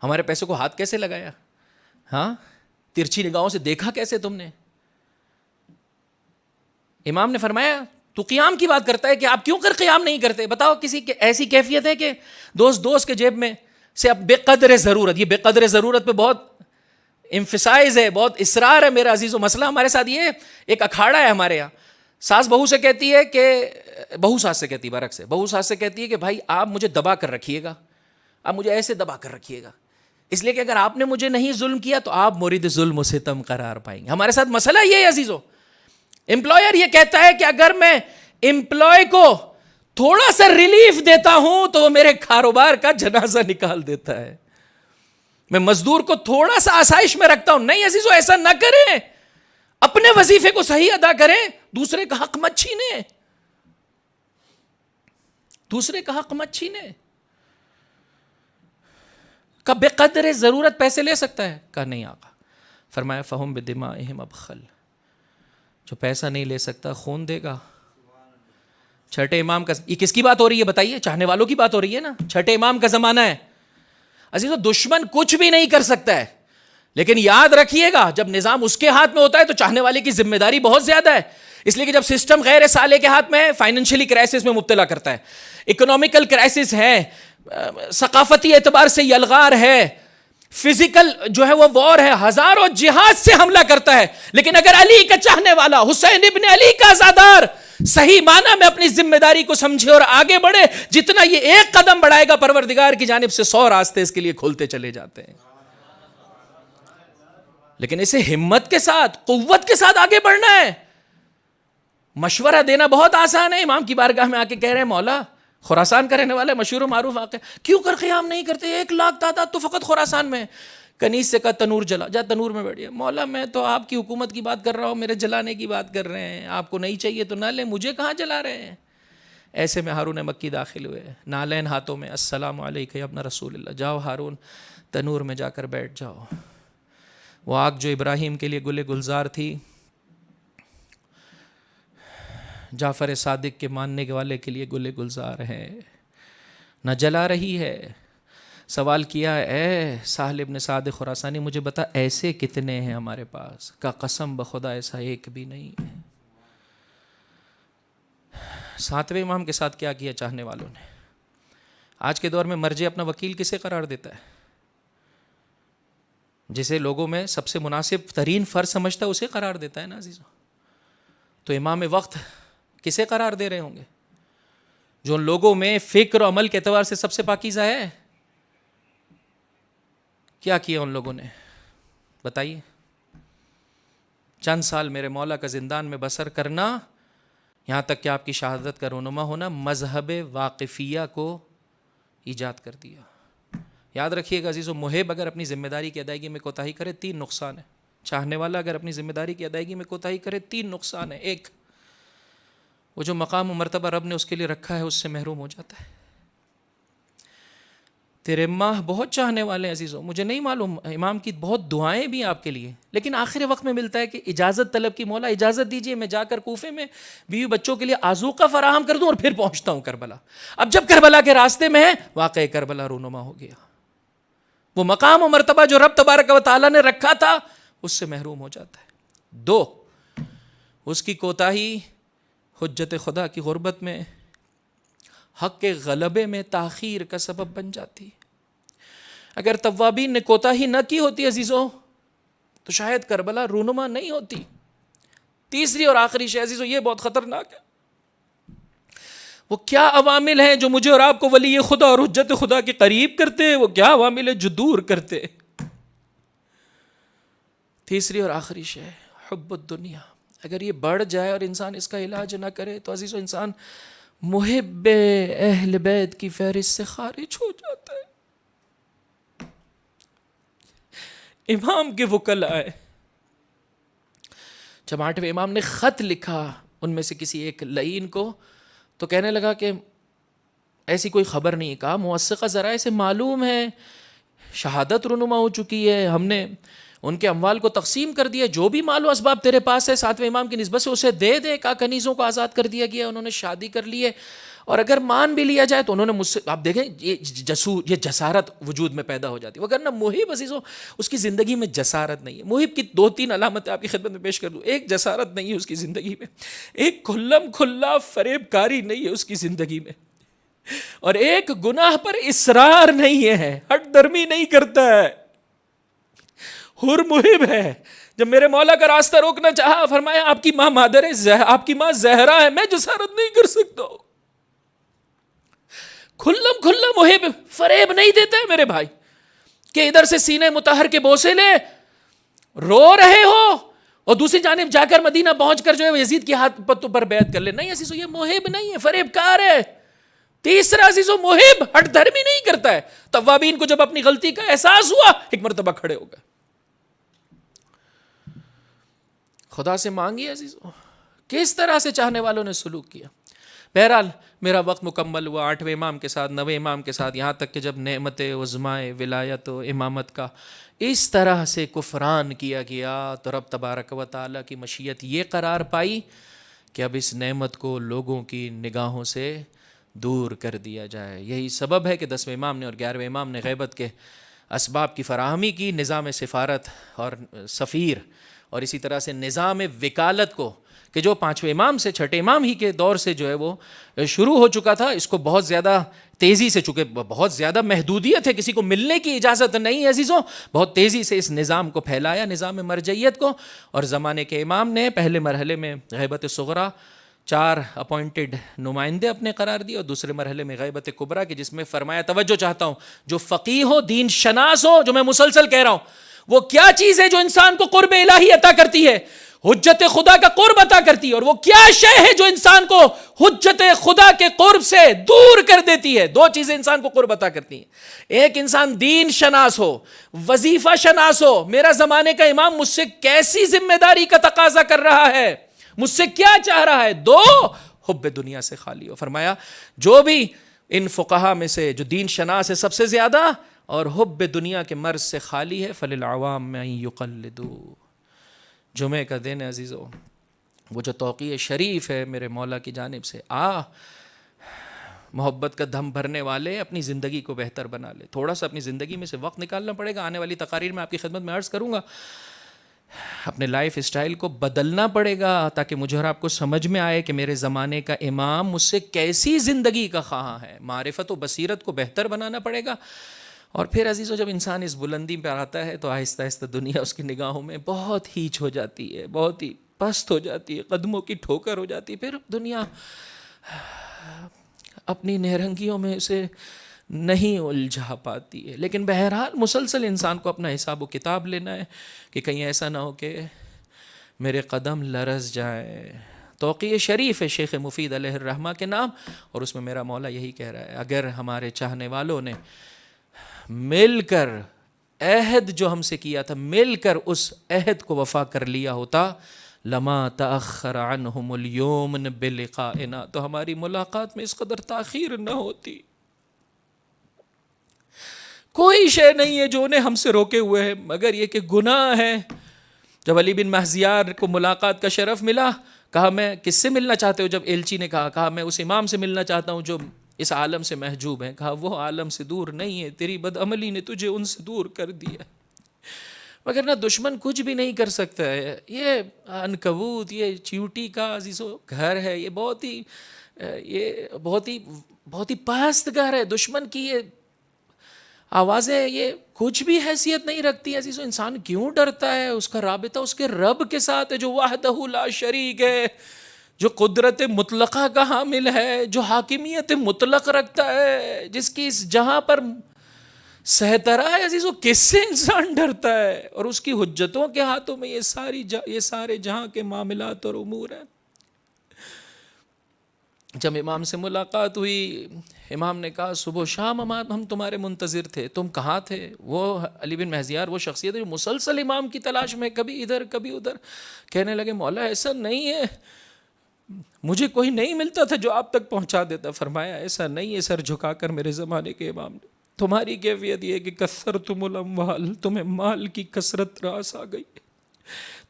ہمارے پیسوں کو ہاتھ کیسے لگایا؟ ہاں، ترچھی نگاہوں سے دیکھا کیسے تم نے؟ امام نے فرمایا تو قیام کی بات کرتا ہے کہ آپ کیوں کر قیام نہیں کرتے؟ بتاؤ کسی کی ایسی کیفیت ہے کہ دوست کے جیب میں سے اب بے قدر ضرورت. یہ بے قدر ضرورت پہ بہت امفسائز ہے، بہت اصرار ہے میرا عزیزو. مسئلہ ہمارے ساتھ یہ ایک اکھاڑا ہے ہمارے یہاں. ساس بہو سے کہتی ہے کہ بہو ساس سے کہتی ہے، برعکس سے بہو ساس سے کہتی ہے کہ بھائی آپ مجھے دبا کر رکھیے گا، آپ مجھے ایسے دبا کر رکھیے گا، اس لیے کہ اگر آپ نے مجھے نہیں ظلم کیا تو آپ مرید ظلم و ستم قرار پائیں گے. ہمارے ساتھ مسئلہ یہ ہے عزیزو. امپلائر یہ کہتا ہے کہ اگر میں امپلائی کو تھوڑا سا ریلیف دیتا ہوں تو وہ میرے کاروبار کا جنازہ نکال دیتا ہے. میں مزدور کو تھوڑا سا آسائش میں رکھتا ہوں. نہیں عزیزو ایسا نہ کریں، اپنے وظیفے کو صحیح ادا کریں، دوسرے کا حق مت چھینیں، دوسرے کا حق مت چھینیں. کب بے قدر ضرورت پیسے لے سکتا ہے؟ کہا نہیں آقا. فرمایا فہم بدمائہم ابخل، جو پیسہ نہیں لے سکتا خون دے گا. چھٹے امام کا یہ کس کی بات ہو رہی ہے بتائیے؟ چاہنے والوں کی بات ہو رہی ہے نا. چھٹے امام کا زمانہ ہے عزیزو. دشمن کچھ بھی نہیں کر سکتا ہے، لیکن یاد رکھیے گا جب نظام اس کے ہاتھ میں ہوتا ہے تو چاہنے والے کی ذمہ داری بہت زیادہ ہے. اس لیے کہ جب سسٹم غیر صالح کے ہاتھ میں ہے، فائنینشلی کرائسس میں مبتلا کرتا ہے، اکنومیکل کرائسس ہے، ثقافتی اعتبار سے یلغار ہے، فزیکل جو ہے وہ وار ہے، ہزاروں جہاد سے حملہ کرتا ہے. لیکن اگر علی کا چاہنے والا، حسین ابن علی کا عزادار صحیح معنی میں اپنی ذمہ داری کو سمجھے اور آگے بڑھے، جتنا یہ ایک قدم بڑھائے گا پروردگار کی جانب سے 100 راستے اس کے لیے کھولتے چلے جاتے ہیں. لیکن اسے ہمت کے ساتھ، قوت کے ساتھ آگے بڑھنا ہے. مشورہ دینا بہت آسان ہے. امام کی بارگاہ میں آ کے کہہ رہے ہیں مولا، خراسان کا رہنے والا مشہور و معروف واقعہ، کیوں کر قیام نہیں کرتے؟ 1 لاکھ تعداد تو فقط خراسان میں. کنیز سے کہا تنور جلا، جا تنور میں بیٹھ گیا. مولا میں تو آپ کی حکومت کی بات کر رہا ہوں، میرے جلانے کی بات کر رہے ہیں، آپ کو نہیں چاہیے تو نہ لیں، مجھے کہاں جلا رہے ہیں. ایسے میں ہارون مکی داخل ہوئے، نالین ہاتھوں میں، السلام علیکم یا ابن رسول اللہ، جاؤ ہارون تنور میں جا کر بیٹھ جاؤ. وہ آگ جو ابراہیم کے لیے گل گلزار تھی، جعفر صادق کے ماننے والے کے لیے گل گلزار ہے، نہ جلا رہی ہے. سوال کیا، اے سہل ابن سعد خراسانی مجھے بتا ایسے کتنے ہیں ہمارے پاس؟ کا قسم بخدا ایسا ایک بھی نہیں ہے. ساتویں امام کے ساتھ کیا کیا چاہنے والوں نے. آج کے دور میں مرجع اپنا وکیل کسے قرار دیتا ہے؟ جسے لوگوں میں سب سے مناسب ترین فرد سمجھتا ہے اسے قرار دیتا ہے نا عزیزوں. تو امام وقت کسے قرار دے رہے ہوں گے؟ جو لوگوں میں فکر و عمل کے اعتبار سے سب سے پاکیزہ ہے. کیا کیا ان لوگوں نے بتائیے؟ چند سال میرے مولا کا زندان میں بسر کرنا، یہاں تک کہ آپ کی شہادت کا رونما ہونا، مذہب واقفیہ کو ایجاد کر دیا. یاد رکھیے گا عزیزو، محب اگر اپنی ذمہ داری کی ادائیگی میں کوتاہی کرے 3 نقصان ہیں. چاہنے والا اگر اپنی ذمہ داری کی ادائیگی میں کوتاہی کرے 3 نقصان ہیں. ایک، وہ جو مقام و مرتبہ رب نے اس کے لیے رکھا ہے اس سے محروم ہو جاتا ہے. تیرے ماہ بہت چاہنے والے ہیں عزیزو، مجھے نہیں معلوم، امام کی بہت دعائیں بھی آپ کے لیے، لیکن آخر وقت میں ملتا ہے کہ اجازت طلب کی، مولا اجازت دیجیے میں جا کر کوفے میں بیوی بچوں کے لیے آذوقہ فراہم کر دوں اور پھر پہنچتا ہوں کربلا. اب جب کربلا کے راستے میں ہے، واقعی کربلا رونما ہو گیا. وہ مقام و مرتبہ جو رب تبارک و تعالیٰ نے رکھا تھا اس سے محروم ہو جاتا ہے. 2، اس کی کوتاہی حجت خدا کی غربت میں، حق کے غلبے میں تاخیر کا سبب بن جاتی. اگر توابین نے کوتاہی نہ کی ہوتی عزیزو تو شاید کربلا رونما نہیں ہوتی. تیسری اور آخری شے عزیزو، یہ بہت خطرناک ہے. وہ کیا عوامل ہیں جو مجھے اور آپ کو ولی خدا اور حجت خدا کے قریب کرتے ہیں؟ وہ کیا عوامل ہیں جو دور کرتے؟ تیسری اور آخری شے حب الدنیا. اگر یہ بڑھ جائے اور انسان اس کا علاج نہ کرے تو عزیزو انسان محب اہل بیت کی فہرست سے خارج ہو جاتا ہے. امام کے وکلاء جب 8ویں امام نے خط لکھا ان میں سے کسی ایک لعین کو، تو کہنے لگا کہ ایسی کوئی خبر نہیں. کہا موثقہ ذرائع سے معلوم ہے شہادت رونما ہو چکی ہے، ہم نے ان کے اموال کو تقسیم کر دیا، جو بھی مال و اسباب تیرے پاس ہے 7ویں امام کی نسبت سے اسے دے دے. کہا کنیزوں کو آزاد کر دیا گیا، انہوں نے شادی کر لی ہے، اور اگر مان بھی لیا جائے تو انہوں نے مجھ سے، آپ دیکھیں یہ جسارت وجود میں پیدا ہو جاتی ہے. وگرنہ محب عزیزوں اس کی زندگی میں جسارت نہیں ہے. محب کی 2-3 علامتیں آپ کی خدمت میں پیش کر دوں. ایک، جسارت نہیں ہے اس کی زندگی میں. ایک، کھلم کھلا فریب کاری نہیں ہے اس کی زندگی میں. اور ایک، گناہ پر اصرار نہیں ہے، ہٹ درمی نہیں کرتا ہے، حر محب ہے. جب میرے مولا کا راستہ روکنا چاہا، فرمایا آپ کی ماں مادر ہے، آپ کی ماں زہرا ہے، میں جسارت نہیں کر سکتا ہوں. کھلم کھلا محب، فریب نہیں دیتا ہے میرے بھائی کہ ادھر سے سینے مطہر کے بوسے لے رو رہے ہو اور دوسری جانب جا کر مدینہ پہنچ کر جو ہے یزید کی ہاتھ پتوں پر بیعت کر لے. نہیں عزیزو، یہ محب نہیں ہے، فریب کار ہے. تیسرا عزیزو، محب ہٹ دھرمی نہیں کرتا ہے. توابین کو جب اپنی غلطی کا احساس ہوا ایک مرتبہ کھڑے ہو گئے. خدا سے مانگیے عزیزو کس طرح سے چاہنے والوں نے سلوک کیا. بہرحال میرا وقت مکمل ہوا 8ویں امام کے ساتھ، 9ویں امام کے ساتھ، یہاں تک کہ جب نعمت عظمائے ولایت و امامت کا اس طرح سے کفران کیا گیا تو رب تبارک و تعالیٰ کی مشیت یہ قرار پائی کہ اب اس نعمت کو لوگوں کی نگاہوں سے دور کر دیا جائے. یہی سبب ہے کہ 10ویں امام نے اور 11ویں امام نے غیبت کے اسباب کی فراہمی کی. نظام سفارت اور سفیر اور اسی طرح سے نظام وکالت کو کہ جو 5ویں امام سے 6ٹھے امام ہی کے دور سے جو ہے وہ شروع ہو چکا تھا، اس کو بہت زیادہ تیزی سے، چونکہ بہت زیادہ محدودیت ہے، کسی کو ملنے کی اجازت نہیں ہے عزیزوں، بہت تیزی سے اس نظام کو پھیلایا، نظام مرجعیت کو. اور زمانے کے امام نے پہلے مرحلے میں غیبت صغریٰ 4 اپوائنٹڈ نمائندے اپنے قرار دیے، اور دوسرے مرحلے میں غیبت کبریٰ کہ جس میں فرمایا، توجہ چاہتا ہوں، جو فقیہ ہو، دین شناس ہو، جو میں مسلسل کہہ رہا ہوں، وہ کیا چیز ہے جو انسان کو قرب الہی عطا کرتی ہے؟ حجت خدا کا قرب عطا کرتی ہے. اور وہ کیا شے ہے جو انسان کو حجت خدا کے قرب سے دور کر دیتی ہے؟ دو چیزیں انسان کو قرب عطا کرتی ہیں. ایک انسان دین شناس ہو, وظیفہ شناس ہو, میرا زمانے کا امام مجھ سے کیسی ذمہ داری کا تقاضا کر رہا ہے, مجھ سے کیا چاہ رہا ہے. دو, حب دنیا سے خالی ہو. فرمایا جو بھی ان فقہا میں سے جو دین شناس ہے سب سے زیادہ اور حب دنیا کے مرض سے خالی ہے, فللعوام میں یقلدو. جمعے کا دن ہے عزیزو, وہ جو توقیع شریف ہے میرے مولا کی جانب سے, محبت کا دم بھرنے والے اپنی زندگی کو بہتر بنا لے. تھوڑا سا اپنی زندگی میں سے وقت نکالنا پڑے گا. آنے والی تقاریر میں آپ کی خدمت میں عرض کروں گا, اپنے لائف اسٹائل کو بدلنا پڑے گا تاکہ مجھے اور آپ کو سمجھ میں آئے کہ میرے زمانے کا امام مجھ سے کیسی زندگی کا خواہاں ہے. معرفت و بصیرت کو بہتر بنانا پڑے گا. اور پھر عزیزو جب انسان اس بلندی پہ آتا ہے تو آہستہ آہستہ دنیا اس کی نگاہوں میں بہت ہیچ ہو جاتی ہے, بہت ہی پست ہو جاتی ہے, قدموں کی ٹھوکر ہو جاتی ہے. پھر دنیا اپنی نہرنگیوں میں اسے نہیں الجھا پاتی ہے. لیکن بہرحال مسلسل انسان کو اپنا حساب و کتاب لینا ہے کہ کہیں ایسا نہ ہو کہ میرے قدم لرز جائیں. توقیع شریف ہے شیخ مفید علیہ الرحمہ کے نام, اور اس میں میرا مولا یہی کہہ رہا ہے, اگر ہمارے چاہنے والوں نے مل کر عہد جو ہم سے کیا تھا, مل کر اس عہد کو وفا کر لیا ہوتا, لما تأخر عنہم اليوم بلقائنا, تو ہماری ملاقات میں اس قدر تاخیر نہ ہوتی. کوئی شے نہیں ہے جو انہیں ہم سے روکے ہوئے ہے مگر یہ کہ گناہ ہے. جب علی بن مہزیار کو ملاقات کا شرف ملا, کہا میں کس سے ملنا چاہتے ہو؟ جب ایلچی نے کہا میں اس امام سے ملنا چاہتا ہوں جو اس عالم سے محجوب ہے. کہا وہ عالم سے دور نہیں ہے, تیری بدعملی نے تجھے ان سے دور کر دیا. مگر نہ دشمن کچھ بھی نہیں کر سکتا ہے. یہ عنکبوت, یہ چیوٹی کا عزیزو گھر ہے, یہ بہت ہی پست گھر ہے. دشمن کی یہ آوازیں یہ کچھ بھی حیثیت نہیں رکھتی. عزیزو انسان کیوں ڈرتا ہے؟ اس کا رابطہ اس کے رب کے ساتھ ہے جو وحدہ لا شریک ہے, جو قدرت مطلقہ کا حامل ہے, جو حاکمیت مطلق رکھتا ہے, جس کی اس جہاں پر سہترا ہے. عزیزو کس سے انسان ڈرتا ہے؟ اور اس کی حجتوں کے ہاتھوں میں یہ سارے جہاں کے معاملات اور امور ہیں. جب امام سے ملاقات ہوئی, امام نے کہا صبح و شام ہم تمہارے منتظر تھے, تم کہاں تھے؟ وہ علی بن مہزیار وہ شخصیت ہے جو مسلسل امام کی تلاش میں, کبھی ادھر کبھی ادھر. کہنے لگے مولا ایسا نہیں ہے, مجھے کوئی نہیں ملتا تھا جو آپ تک پہنچا دیتا. فرمایا ایسا نہیں ہے, سر جھکا کر میرے زمانے کے امام نے, تمہاری کیفیت یہ ہے کہ کثرتم الاموال, تمہیں مال کی کثرت راس آ گئی.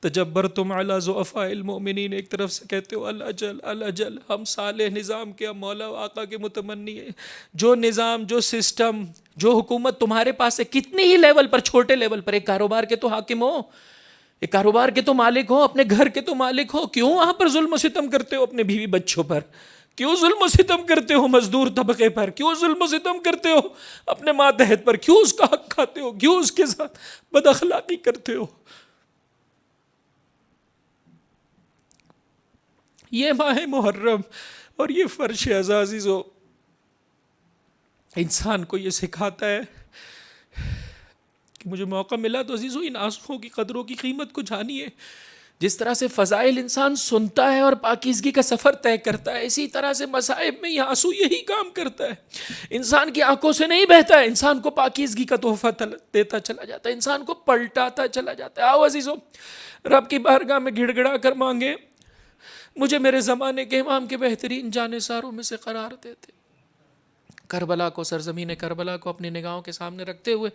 تجبرتم علی ضعفاء المؤمنین, ایک طرف سے کہتے ہو الاجل الاجل, ہم صالح نظام کے مولا و آقا کے متمنی ہیں. جو نظام, جو سسٹم, جو حکومت تمہارے پاس ہے, کتنی ہی لیول پر, چھوٹے لیول پر, ایک کاروبار کے تو حاکم ہو, ایک کاروبار کے تو مالک ہو, اپنے گھر کے تو مالک ہو, کیوں وہاں پر ظلم و ستم کرتے ہو اپنے بیوی بچوں پر؟ کیوں ظلم و ستم کرتے ہو مزدور طبقے پر؟ کیوں ظلم و ستم کرتے ہو اپنے ماتحت پر؟ کیوں اس کا حق کھاتے ہو؟ کیوں اس کے ساتھ بد اخلاقی کرتے ہو؟ یہ ماہ محرم اور یہ فرش عزازیز ہو, انسان کو یہ سکھاتا ہے کہ مجھے موقع ملا تو عزیزو ان آنسوؤں کی قدروں کی قیمت کو جانیے. جس طرح سے فضائل انسان سنتا ہے اور پاکیزگی کا سفر طے کرتا ہے, اسی طرح سے مصائب میں یہ آنسو یہی کام کرتا ہے. انسان کی آنکھوں سے نہیں بہتا ہے, انسان کو پاکیزگی کا تحفہ دیتا چلا جاتا ہے, انسان کو پلٹاتا چلا جاتا ہے. آؤ عزیزو رب کی بارگاہ میں گڑ گڑا کر مانگے, مجھے میرے زمانے کے امام کے بہترین جانثاروں میں سے قرار دیتے. کربلا کو, سرزمین کربلا کو اپنی نگاہوں کے سامنے رکھتے ہوئے,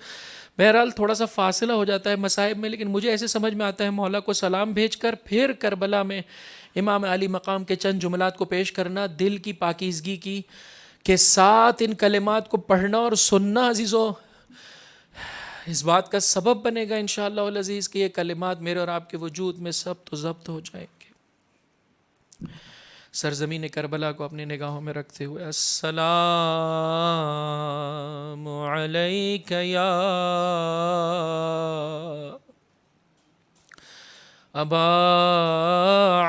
بہرحال تھوڑا سا فاصلہ ہو جاتا ہے مصائب میں, لیکن مجھے ایسے سمجھ میں آتا ہے مولا کو سلام بھیج کر پھر کربلا میں امام علی مقام کے چند جملات کو پیش کرنا, دل کی پاکیزگی کی کے ساتھ ان کلمات کو پڑھنا اور سننا عزیزو اس بات کا سبب بنے گا انشاءاللہ العزیز کہ یہ کلمات میرے اور آپ کے وجود میں ضبط و ضبط ہو جائیں گے. سرزمین کربلا کو اپنی نگاہوں میں رکھتے ہوئے, السلام علیک یا ابا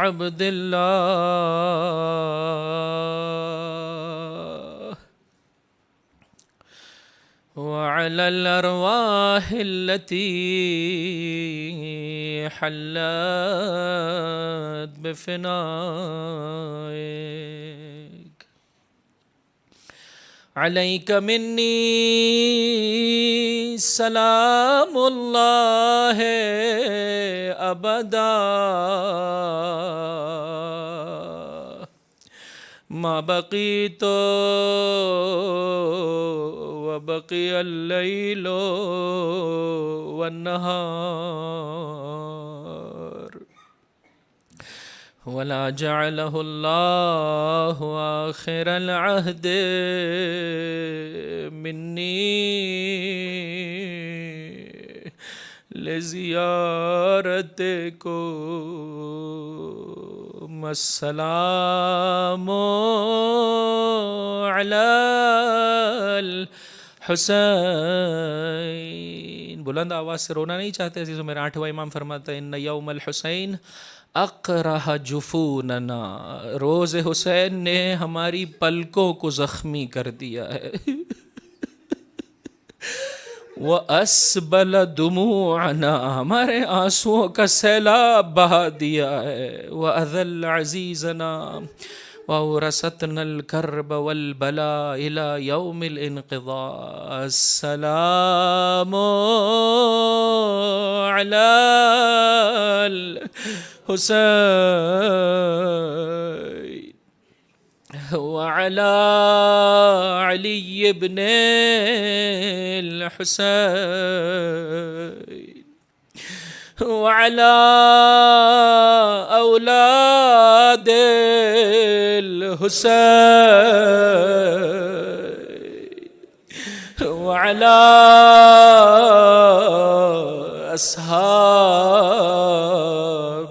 عبداللہ وعلى الأرواح التي حلت بفنائك. عليك مني سلام الله أبدا ما بقيت وبقي الليل والنهار، ولا جعله الله آخر العهد مني لزيارتكم. السلام على الحسین. بلند آواز سے رونا نہیں چاہتے عزیزو؟ میرا 8واں امام فرماتا ہے ان یوم الحسین اقرح جفوننا، روز حسین نے ہماری پلکوں کو زخمی کر دیا ہے. وَأَسْبَلَ دُمُوعَنَا، ہمارے آنسوؤں کا سیلاب بہا دیا ہے. وَأَذَلَّ عَزِيزَنَا وَأَوْرَثَتْنَا الْكَرْبَ وَالْبَلَاءَ إِلَى يَوْمِ الْإِنْقِضَاءِ. السلام علی الحسین وعلى علي بن الحسين وعلى أولاد الحسين وعلى أصحاب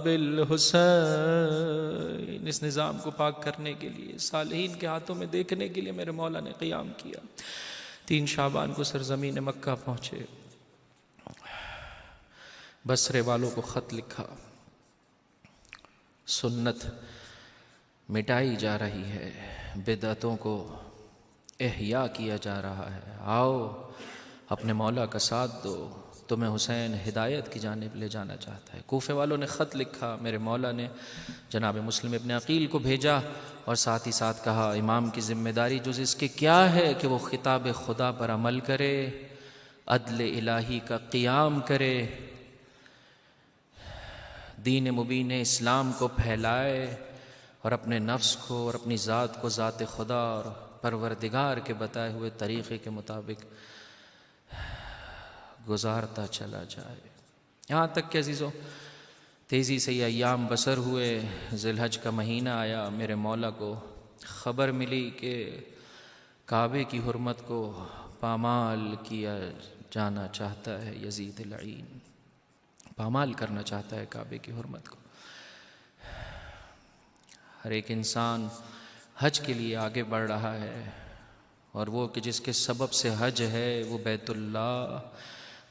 الحسين. اس نظام کو پاک کرنے کے لیے، صالحین کے ہاتھوں میں دیکھنے کے لیے میرے مولا نے قیام کیا. 3 شعبان کو سرزمین مکہ پہنچے، بصرے والوں کو خط لکھا، سنت مٹائی جا رہی ہے، بدعتوں کو احیا کیا جا رہا ہے، آؤ اپنے مولا کا ساتھ دو، تمہیں حسین ہدایت کی جانب لے جانا چاہتا ہے. کوفے والوں نے خط لکھا، میرے مولا نے جناب مسلم ابن عقیل کو بھیجا اور ساتھ ہی ساتھ کہا امام کی ذمہ داری جز اس کے کیا ہے کہ وہ خطاب خدا پر عمل کرے، عدل الہی کا قیام کرے، دین مبین اسلام کو پھیلائے اور اپنے نفس کو اور اپنی ذات کو ذات خدا اور پروردگار کے بتائے ہوئے طریقے کے مطابق گزارتا چلا جائے. یہاں تک کہ عزیزو تیزی سے یہ ایام بسر ہوئے، ذی الحج کا مہینہ آیا، میرے مولا کو خبر ملی کہ کعبے کی حرمت کو پامال کیا جانا چاہتا ہے یزید اللعین، پامال کرنا چاہتا ہے کعبے کی حرمت کو. ہر ایک انسان حج کے لیے آگے بڑھ رہا ہے، اور وہ کہ جس کے سبب سے حج ہے وہ بیت اللہ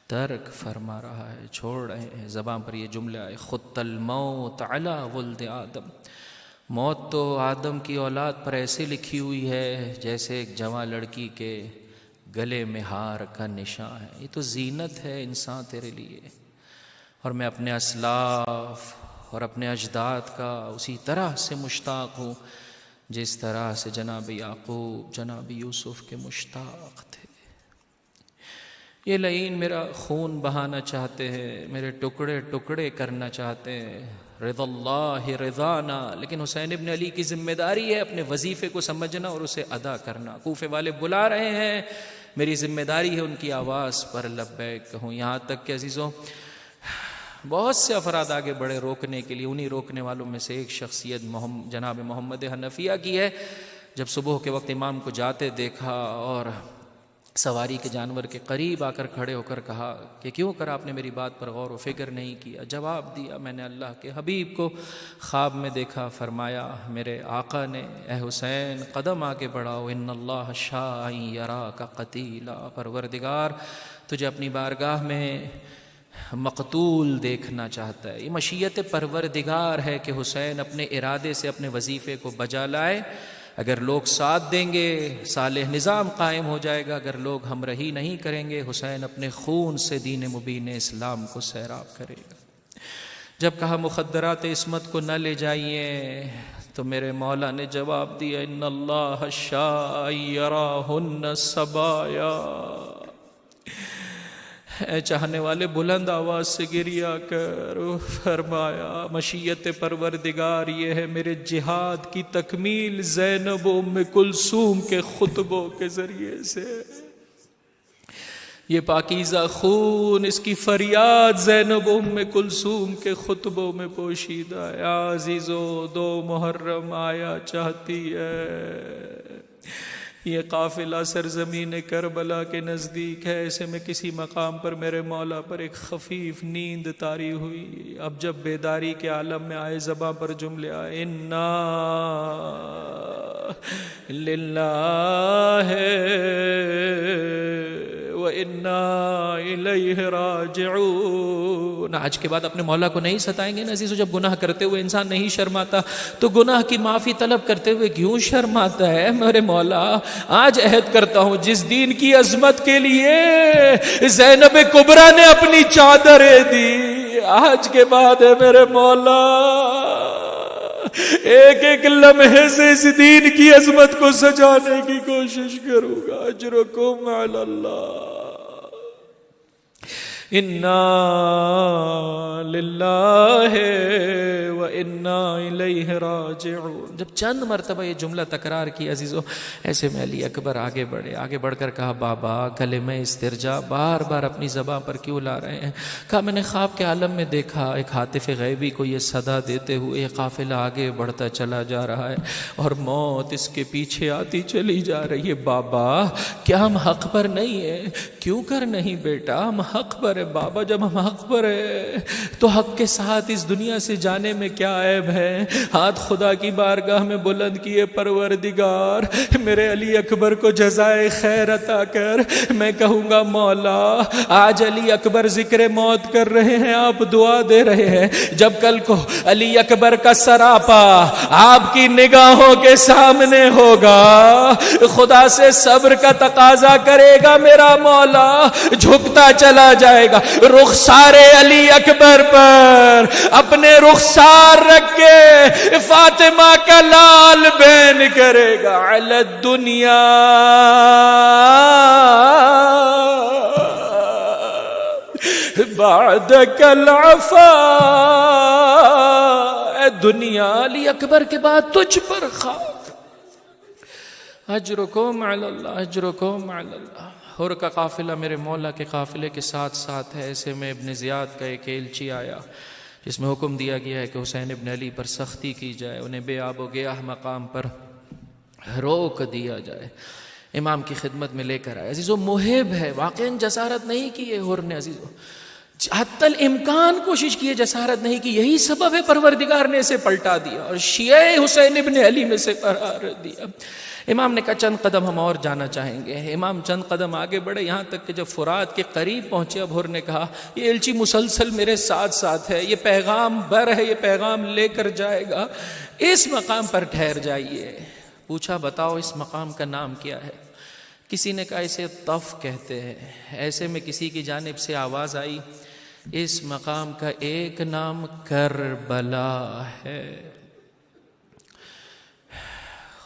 ترک فرما رہا ہے، چھوڑ رہے ہیں. زبان پر یہ جملہ ہے خط الموت علی ولد آدم، موت تو آدم کی اولاد پر ایسے لکھی ہوئی ہے جیسے ایک جوان لڑکی کے گلے میں ہار کا نشان ہے. یہ تو زینت ہے انسان تیرے لیے، اور میں اپنے اسلاف اور اپنے اجداد کا اسی طرح سے مشتاق ہوں جس طرح سے جناب یعقوب جناب یوسف کے مشتاق تھے. یہ لعین میرا خون بہانا چاہتے ہیں، میرے ٹکڑے ٹکڑے کرنا چاہتے ہیں، رضا اللہ رضانا، لیکن حسین ابن علی کی ذمہ داری ہے اپنے وظیفے کو سمجھنا اور اسے ادا کرنا. کوفے والے بلا رہے ہیں، میری ذمہ داری ہے ان کی آواز پر لبیک کہوں. یہاں تک کہ عزیزوں بہت سے افراد آگے بڑھے روکنے کے لیے، انہی روکنے والوں میں سے ایک شخصیت جناب محمد حنفیہ کی ہے. جب صبح کے وقت امام کو جاتے دیکھا اور سواری کے جانور کے قریب آ کر کھڑے ہو کر کہا کہ کیوں کر آپ نے میری بات پر غور و فکر نہیں کیا؟ جواب دیا میں نے اللہ کے حبیب کو خواب میں دیکھا، فرمایا میرے آقا نے اے حسین قدم آگے بڑھاؤ، ان اللہ شاء یراک قتیلا، پروردگار تجھے اپنی بارگاہ میں مقتول دیکھنا چاہتا ہے. یہ مشیت پروردگار ہے کہ حسین اپنے ارادے سے اپنے وظیفے کو بجا لائے. اگر لوگ ساتھ دیں گے صالح نظام قائم ہو جائے گا، اگر لوگ ہمراہی نہیں کریں گے حسین اپنے خون سے دین مبین اسلام کو سیراب کرے گا۔ جب کہا مخدرات عصمت کو نہ لے جائیے تو میرے مولا نے جواب دیا ان اللہ شایراہن سبایا، اے چاہنے والے بلند آواز سے گریا کر، فرمایا مشیت پروردگار یہ ہے میرے جہاد کی تکمیل زینب و ام کلثوم کے خطبوں کے ذریعے سے، یہ پاکیزہ خون اس کی فریاد زینب و ام کلثوم کے خطبوں میں پوشیدہ ہے۔ عزیزو 2 محرم آیا چاہتی ہے، یہ قافلہ سرزمین کربلا کے نزدیک ہے، ایسے میں کسی مقام پر میرے مولا پر ایک خفیف نیند طاری ہوئی۔ اب جب بیداری کے عالم میں آئے زباں پر جملے آئے انا للہ وَإِنَّا إِلَيْهِ راجعون۔ آج کے بعد اپنے مولا کو نہیں ستائیں گے نا عزیزو؟ جب گناہ کرتے ہوئے انسان نہیں شرماتا تو گناہ کی معافی طلب کرتے ہوئے کیوں شرماتا ہے؟ میرے مولا آج عہد کرتا ہوں جس دین کی عظمت کے لیے زینب کبریٰ نے اپنی چادریں دی، آج کے بعد ہے میرے مولا ایک ایک لمحے سے اس دین کی عظمت کو سجانے کی کوشش کروں گا۔ اجرکم علی اللہ، انا للہ وانا الیہ راجعون۔ جب چند مرتبہ یہ جملہ تکرار کی عزیزو، ایسے میں علی اکبر آگے بڑھ کر کہا بابا کلمہ استرجاع بار بار اپنی زبان پر کیوں لا رہے ہیں؟ کہا میں نے خواب کے عالم میں دیکھا ایک ہاتف غیبی کو یہ صدا دیتے ہوئے قافلہ آگے بڑھتا چلا جا رہا ہے اور موت اس کے پیچھے آتی چلی جا رہی ہے۔ بابا کیا ہم حق پر نہیں ہیں؟ کیوں کر نہیں بیٹا، ہم حق پر بابا، جب ہم حق پر ہے تو حق کے ساتھ اس دنیا سے جانے میں کیا عیب ہے؟ ہاتھ خدا کی بارگاہ میں بلند کیے، پروردگار میرے علی اکبر کو جزائے خیر عطا کر۔ میں کہوں گا مولا آج علی اکبر ذکر موت کر رہے ہیں، آپ دعا دے رہے ہیں، جب کل کو علی اکبر کا سراپا آپ کی نگاہوں کے سامنے ہوگا خدا سے صبر کا تقاضا کرے گا میرا مولا، جھکتا چلا جائے گا رخسار علی اکبر پر، اپنے رخسار رکھ کے فاطمہ کا لال بین کرے گا علی الدنیا بعدک العفا۔ اے دنیا علی اکبر کے بعد تجھ پر خاک، اجرکم علی اللہ، اجرکم علی اللہ۔ حر کا قافلہ میرے مولا کے قافلے کے ساتھ ساتھ ہے، ایسے میں ابن زیاد کا ایک ایلچی آیا جس میں حکم دیا گیا ہے کہ حسین ابن علی پر سختی کی جائے، انہیں بے آب و گیاہ مقام پر روک دیا جائے، امام کی خدمت میں لے کر آئے۔ عزیزو محب ہے، واقعاً جسارت نہیں کی ہے حر نے، عزیزو حتی الامکان کوشش کی ہے، جسارت نہیں کی، یہی سبب ہے پروردگار نے اسے پلٹا دیا اور شیعہ حسین ابن علی میں سے قرار دیا۔ امام نے کہا چند قدم ہم اور جانا چاہیں گے۔ امام چند قدم آگے بڑھے، یہاں تک کہ جب فرات کے قریب پہنچے اب حر نے کہا یہ ایلچی مسلسل میرے ساتھ ساتھ ہے، یہ پیغام بر ہے، یہ پیغام لے کر جائے گا، اس مقام پر ٹھہر جائیے۔ پوچھا بتاؤ اس مقام کا نام کیا ہے؟ کسی نے کہا اسے طف کہتے ہیں۔ ایسے میں کسی کی جانب سے آواز آئی اس مقام کا ایک نام کربلا ہے۔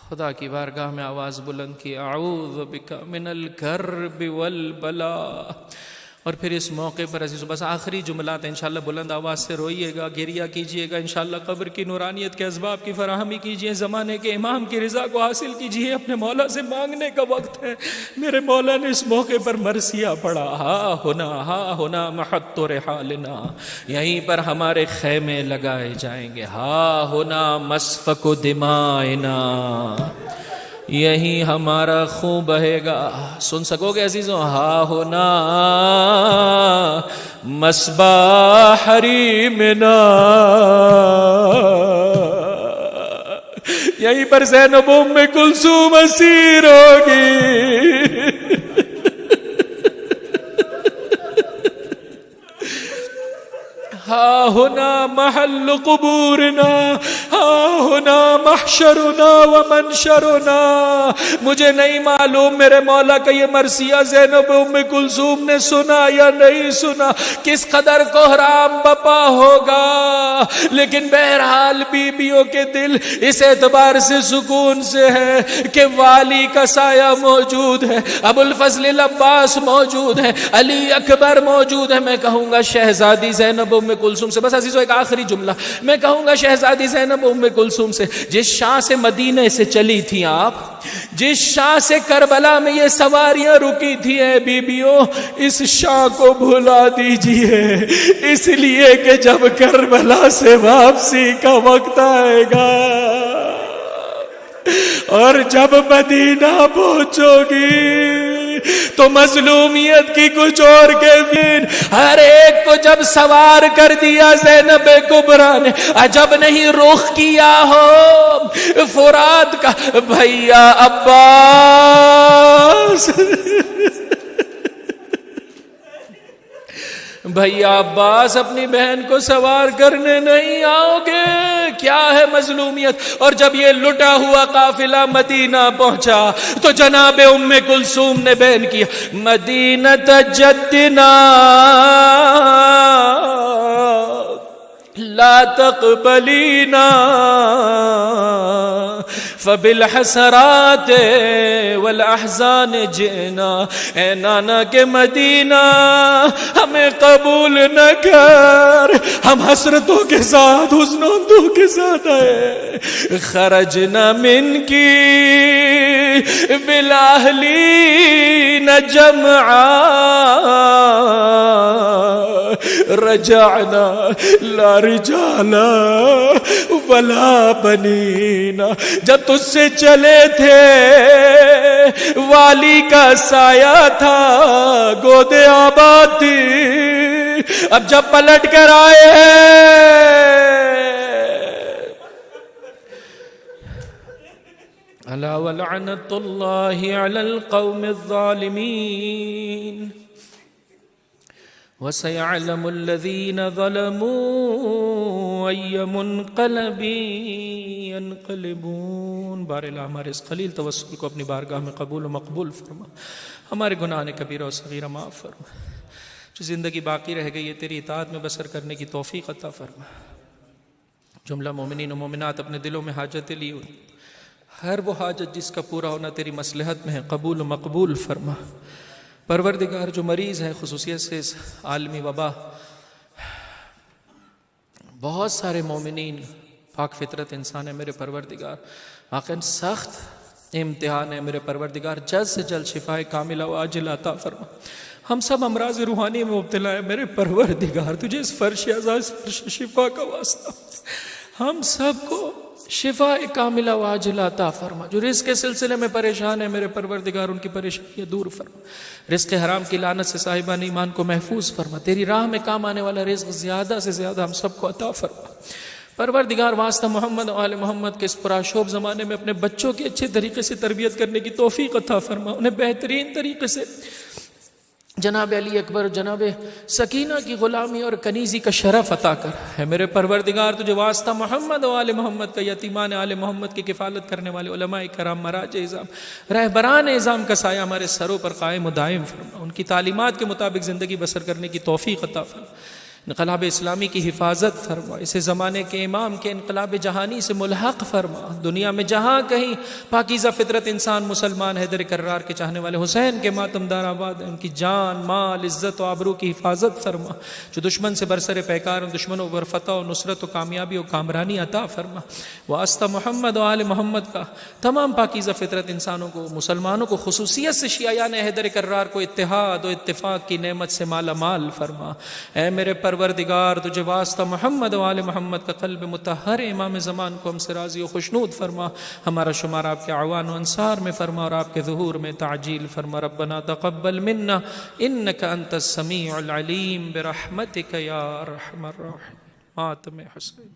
خدا کی بارگاہ میں آواز بلند کی اعوذ بک من الکرب والبلا۔ اور پھر اس موقع پر عزیزو بس آخری جملات ہیں، انشاءاللہ بلند آواز سے روئیے گا، گریہ کیجئے گا، انشاءاللہ قبر کی نورانیت کے اسباب کی فراہمی کیجئے، زمانے کے امام کی رضا کو حاصل کیجئے، اپنے مولا سے مانگنے کا وقت ہے۔ میرے مولا نے اس موقع پر مرثیہ پڑھا، ہا ہونا محط رحالنا، یہیں پر ہمارے خیمے لگائے جائیں گے، ہا ہونا مسفک دمائنا، یہی ہمارا خون بہے گا۔ سن سکو گے عزیزوں؟ ہا ہونا مصباح حریمنا، یہیں پر زینب ام کلثوم اسیر ہوگی۔ ہا ہونا محل قبورنا، ہونا محشرنا ومنشرنا. مجھے نہیں معلوم میرے مولا کا یہ مرثیہ زینب ام کلثوم نے سنا یا نہیں سنا, کس قدر کوہرام بپا ہوگا, لیکن بہرحال بیویوں کے دل اس اعتبار سے سکون سے ہے کہ والی کا سایہ موجود ہے, ابو الفضل العباس موجود ہے, علی اکبر موجود ہے. میں کہوں گا شہزادی زینب ام کلثوم سے, بس عزیزو ایک آخری جملہ, میں کہوں گا شہزادی زینب ام کلثوم سے, جس شاہ سے مدینے سے چلی تھی آپ, جس شاہ سے کربلا میں یہ سواریاں رکی تھی اے بیبیوں, اس شاہ کو بھلا دیجئے, اس لیے کہ جب کربلا سے واپسی کا وقت آئے گا اور جب مدینہ پہنچو گی تو مظلومیت کی کچھ اور کیفین, ہر ایک کو جب سوار کر دیا زینب کبریٰ نے, عجب نہیں رخ کیا ہو فرات کا بھیا عباس, بھیا عباس اپنی بہن کو سوار کرنے نہیں آؤ گے, کیا ہے مظلومیت. اور جب یہ لٹا ہوا قافلہ مدینہ پہنچا تو جناب ام کلثوم نے بیان کیا, مدینہ جدنا لا تقبلینا فبالحسرات والاحزان جئنا. اے نانا کے مدینہ ہمیں قبول نہ کر, ہم حسرتوں کے ساتھ حزنوں کے ساتھ آئے. خرجنا من کی بالاہلین جمعا رجعنا لا رجالا ولا بنینا. جب تجھ سے چلے تھے والی کا سایہ تھا, گود آباد تھی, اب جب پلٹ کر آئے ہیں الا ولعنت اللہ علی القوم الظالمین وَسَيَعْلَمُ الَّذِينَ ظَلَمُوا أَيَّ مُنْقَلَبٍ يَنْقَلِبُونَ. بار الہ ہمارے اس خلیل توسل کو اپنی بارگاہ میں قبول و مقبول فرما, ہمارے گناہ کبیرہ و صغیرہ معاف فرما, جو زندگی باقی رہ گئی ہے تیری اطاعت میں بسر کرنے کی توفیق عطا فرما. جملہ مومنین و مومنات اپنے دلوں میں حاجتیں لی, ہر وہ حاجت جس کا پورا ہونا تیری مصلحت میں ہے قبول و مقبول فرما. پروردگار جو مریض ہے خصوصیت سے اس عالمی وبا, بہت سارے مومنین پاک فطرت انسان ہے میرے پروردگار, واقعاً سخت امتحان ہے میرے پروردگار, جلد سے جلد شفاء کاملہ و عاجلہ عطا فرما. ہم سب امراض روحانی میں مبتلا ہے میرے پروردگار, تجھے اس فرش عزا اس فرش شفا کا واسطہ, ہم سب کو شفاء کاملہ و عاجلہ عطا فرما. جو رزق کے سلسلے میں پریشان ہے میرے پروردگار ان کی پریشانیاں دور فرما. رزق حرام کی لعنت سے صاحبان ایمان کو محفوظ فرما. تیری راہ میں کام آنے والا رزق زیادہ سے زیادہ ہم سب کو عطا فرما. پروردگار واسطہ محمد و آل محمد کے اس پرآشوب زمانے میں اپنے بچوں کی اچھے طریقے سے تربیت کرنے کی توفیق عطا فرما. انہیں بہترین طریقے سے جناب علی اکبر جناب سکینہ کی غلامی اور کنیزی کا شرف عطا کر. ہے میرے پروردگار تجھے واسطہ محمد و آل محمد کا, یتیمان آل محمد کی کفالت کرنے والے علماء کرام مراج اعظام رہبران اعظام کا سایہ ہمارے سروں پر قائم و دائم فرما. ان کی تعلیمات کے مطابق زندگی بسر کرنے کی توفیق عطا فرما. انقلاب اسلامی کی حفاظت فرما. اسے زمانے کے امام کے انقلاب جہانی سے ملحق فرما. دنیا میں جہاں کہیں پاکیزہ فطرت انسان مسلمان حیدر کرار کے چاہنے والے حسین کے ماتم دار آباد ہیں, ان کی جان مال عزت و آبرو کی حفاظت فرما. جو دشمن سے برسر پیکار ہیں دشمنوں پر فتح و نصرت و کامیابی و کامرانی عطا فرما. واسطہ محمد و آل محمد کا تمام پاکیزہ فطرت انسانوں کو, مسلمانوں کو, خصوصیت سے شیعیان حیدر کرار کو اتحاد و اتفاق کی نعمت سے مالا مال فرما. اے میرے پروردگار تجھے واسطہ محمد و آل محمد کا قلب مطہر امام زمان کو ہم سے راضی و خوشنود فرما. ہمارا شمار آپ کے اعوان و انصار میں فرما اور آپ کے ظہور میں تعجیل فرما. ربنا تقبل منا انک انت السمیع العلیم برحمتک یا ارحم الراحمین. ماتم حسین.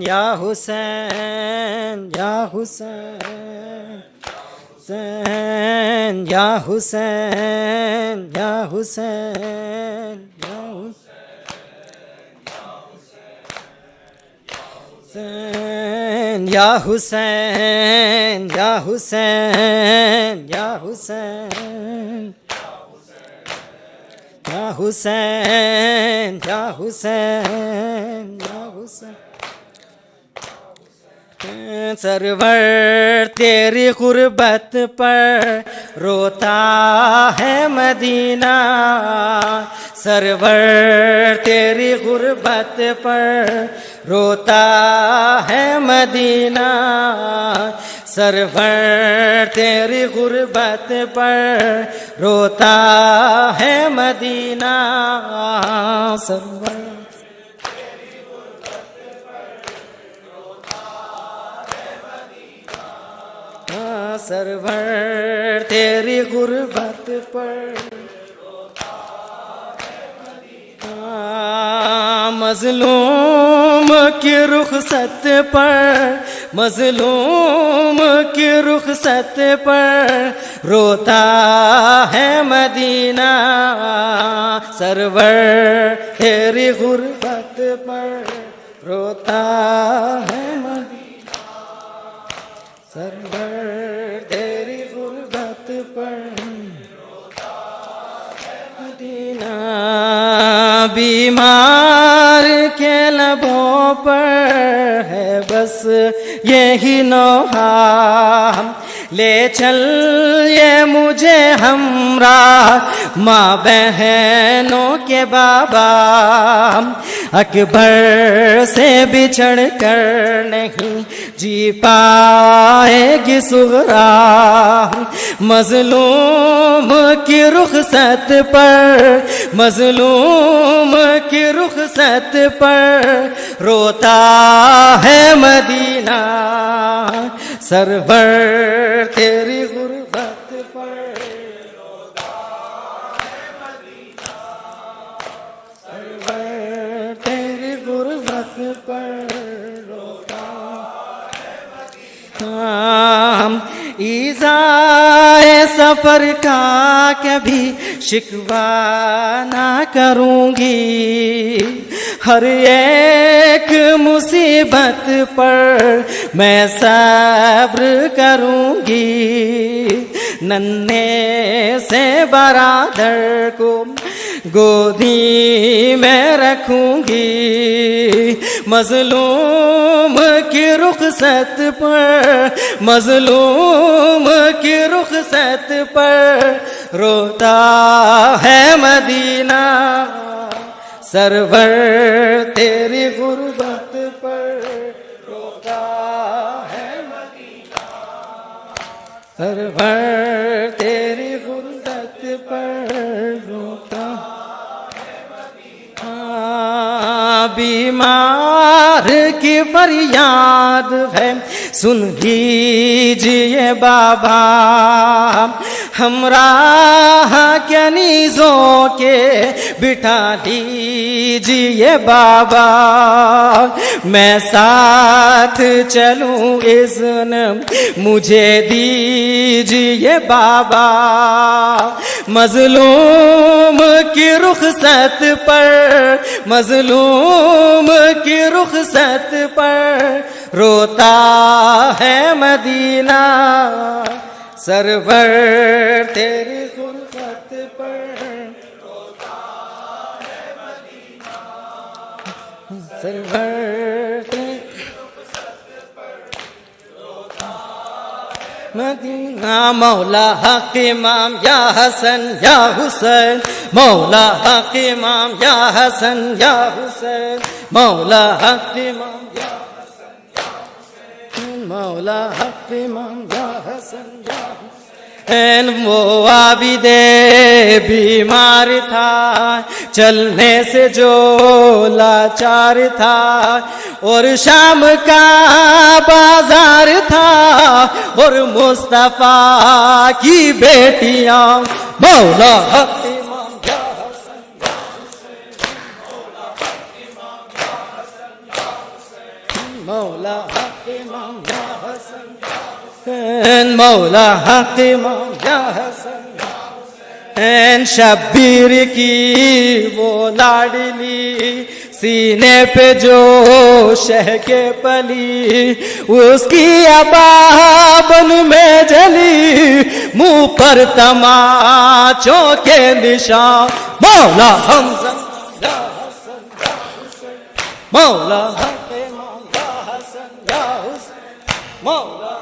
یا حسین یا حسین حسین یا حسین یا حسین یا حسین یا حسین یا حسین یا حسین یا حسین یا حسین یا حسین سرور تیری غربت پر روتا ہے مدینہ سرور تیری غربت پر روتا ہے مدینہ سرور تیری غربت پر روتا ہے مدینہ سرور سرور تیری غربت پر مظلوم کی رخصت پر مظلوم کی رخصت پر روتا ہے مدینہ سرور تیری غربت پر روتا ہے مدینہ سرور تیری غربت پر مدینہ بیمار کے لبوں پر ہے بس یہی نوحہ لے چل یہ مجھے ہمراہ ماں بہنوں کے بابا اکبر سے بچھڑ کر نہیں جی پائے گی صغرا مظلوم کی رخصت پر مظلوم کی رخصت پر روتا ہے مدینہ سرور تیری غربت پر روتا ہے مدینہ سرور تیری غربت پر روتا ہے مدینہ ایذائے سفر کا کبھی شکوہ نہ کروں گی ہر ایک مصیبت پر میں صبر کروں گی ننھے سے برادر کو گودی میں رکھوں گی مظلوم کی رخصت پر مظلوم کی رخصت پر روتا ہے مدینہ سرور تیری غربت پر روتا ہے مدینہ سرور تیری غربت پر روتا ہے مدینہ بیمار کی فریاد ہے سن لیجئے بابا ہمراہ کنیزوں کے بٹھا لیجئے بابا میں ساتھ چلوں اذن مجھے دیجئے بابا مظلوم کی رخصت پر مظلوم کی رخصت پر روتا ہے مدینہ سرور تیری غربت پر روتا ہے مدینہ سرور تیری غربت پر روتا ہے مدینہ مولا حق امام یا حسن یا حسین مولا حق امام یا حسن یا حسین مولا حق امام یا مولا حق امام یا حسن یا حسین وہ عابد بیمار تھا چلنے سے جو لاچار تھا اور شام کا بازار تھا اور مصطفیٰ کی بیٹیاں مولا حق امام یا حسن یا حسین مولا حق امام یا حسن یا حسین مولا حق امام یا حسن شبیر کی وہ لاڈلی سینے پہ جو شہ کے پلی اس کی ابابن میں جلی منہ پر تماچوں کے نشان مولا حمزہ یا حسن یا حسین مولا حق امام یا حسن یا حسین مولا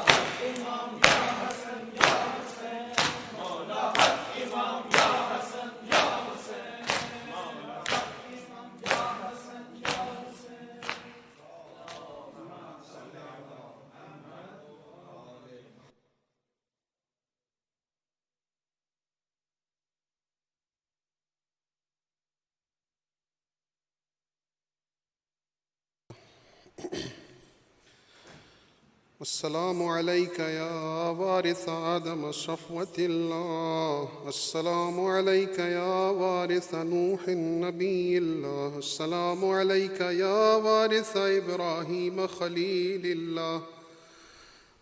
السلام عليك يا وارث آدم صفوة الله السلام عليك يا وارث نوح النبي الله السلام عليك يا وارث إبراهيم خليل الله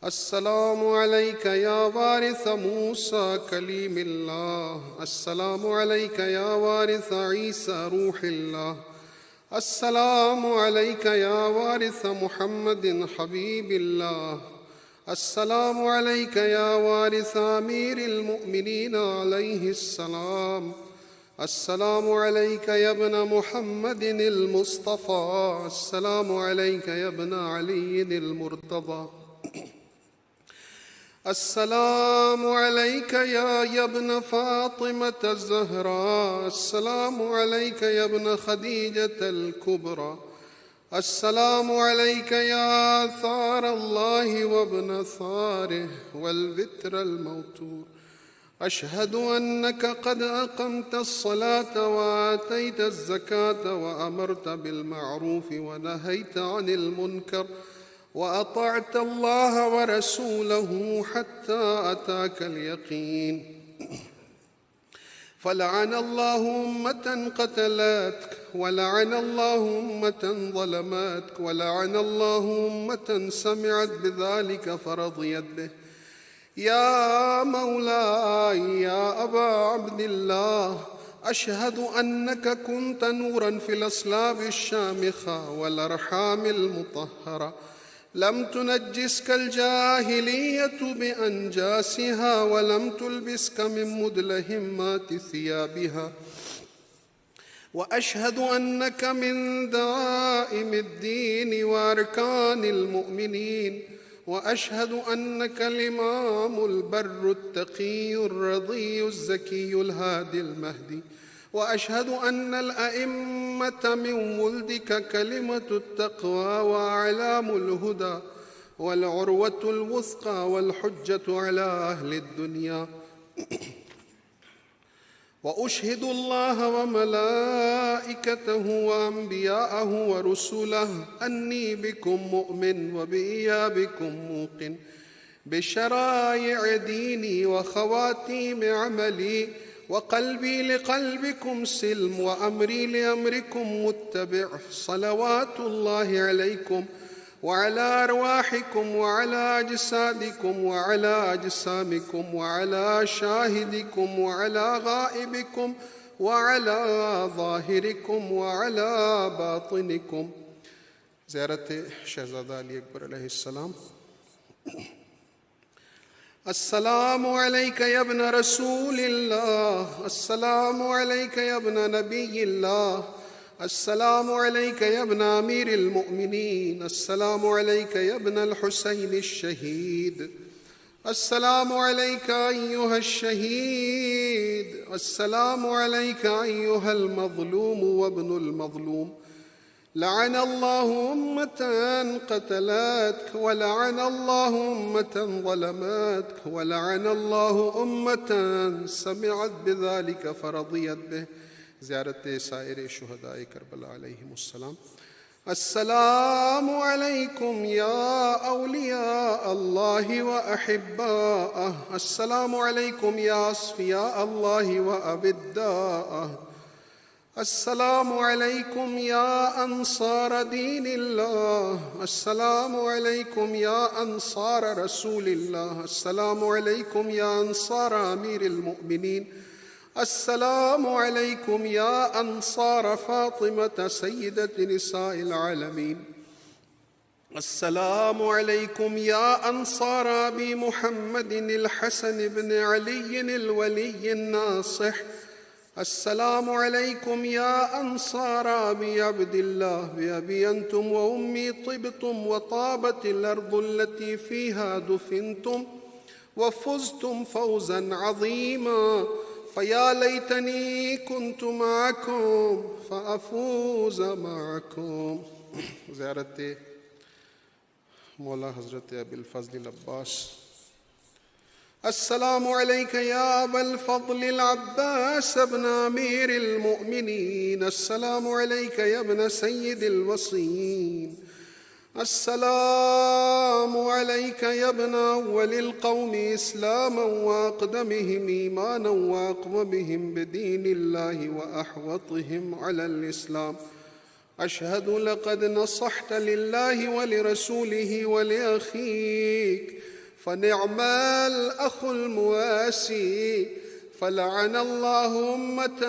السلام عليك يا وارث موسى كليم الله السلام عليك يا وارث عيسى روح الله السلام عليك يا وارث محمد حبيب الله السلام عليك يا وارث أمير المؤمنين عليه السلام السلام عليك يا ابن محمد المصطفى السلام عليك يا ابن علي المرتضى السلام عليك يا ابن فاطمة الزهراء السلام عليك يا ابن خديجة الكبرى السلام عليك يا ثار الله وابن ثاره والبتر الموتور أشهد أنك قد أقمت الصلاة وآتيت الزكاة وأمرت بالمعروف ونهيت عن المنكر وأطعت الله ورسوله حتى أتاك اليقين فلعن الله أمة قتلتك ولعن الله أمة ظلمتك ولعن الله أمة سمعت بذلك فرضيت به يا مولاي يا أبا عبد الله أشهد أنك كنت نورا في الأصلاب الشامخة والأرحام المطهرة لم تنجسك الجاهلية بأنجاسها ولم تلبسك من مدلهمات ثيابها وأشهد أنك من دعائم الدين وأركان المؤمنين وأشهد أنك الإمام البر التقي الرضي الزكي الهادي المهدي وأشهد أن الأئمة من ولدك كلمة التقوى وأعلام الهدى والعروة الوثقى والحجة على أهل الدنيا وأشهد الله وملائكته وأنبياءه ورسله أني بكم مؤمن وبإيابكم موقن بشرائع ديني وخواتيم عملي وقلبي لقلبكم سلم وأمري لأمركم متبع صلوات الله عليكم وعلى أرواحكم وعلى أجسادكم وعلى أجسامكم وعلى شاهدكم وعلى غائبكم وعلى ظاهركم وعلى باطنكم. زيارة شہزادہ علی اکبر علیہ السلام. السلام عليك يا ابن رسول الله السلام عليك يا ابن نبي الله السلام عليك يا ابن أمير المؤمنين السلام عليك يا ابن الحسين الشهيد السلام عليك أيها الشهيد السلام عليك أيها المظلوم وابن المظلوم لعن الله أمة قتلتك ولعن الله أمة ظلمتك ولعن الله أمة سمعت بذلك فرضيت به. زیارت سائر شہداء کربلا علیہم السلام. السلام علیکم یا اولیاء اللہ و احباءہ السلام علیکم یا اصفیاء اللہ و ابداءہ السلام علیکم یا انصار دین اللہ، السلام علیکم یا انصار رسول اللہ، السلام علیکم یا انصار امیر المؤمنین، السلام علیکم یا انصار فاطمة سیدۃ نساء العالمین، السلام علیکم یا انصار ابی محمد الحسن بن علی الولی الناصح، السلام علیکم یا انصار ابی عبد اللہ بأبی انتم وأمی طبتم وطابت الارض التي فيها دفنتم وفزتم فوزا عظیما فیا لیتنی كنت معکم فأفوز معکم۔ زیارت مولا حضرت ابی الفضل العباس۔ السلام علیک یا ابا الفضل العباس ابن امیر المؤمنین، السلام علیک یا ابن سید الوصیین، السلام علیک یا ابن اول القوم اسلاما واقدمهم ایمانا واقومهم بدین اللہ واحوطهم علی الاسلام، اشہد لقد نصحت للہ ولرسولہ ولأخیک فنعم الأخ المواسي، فلعن الله أمة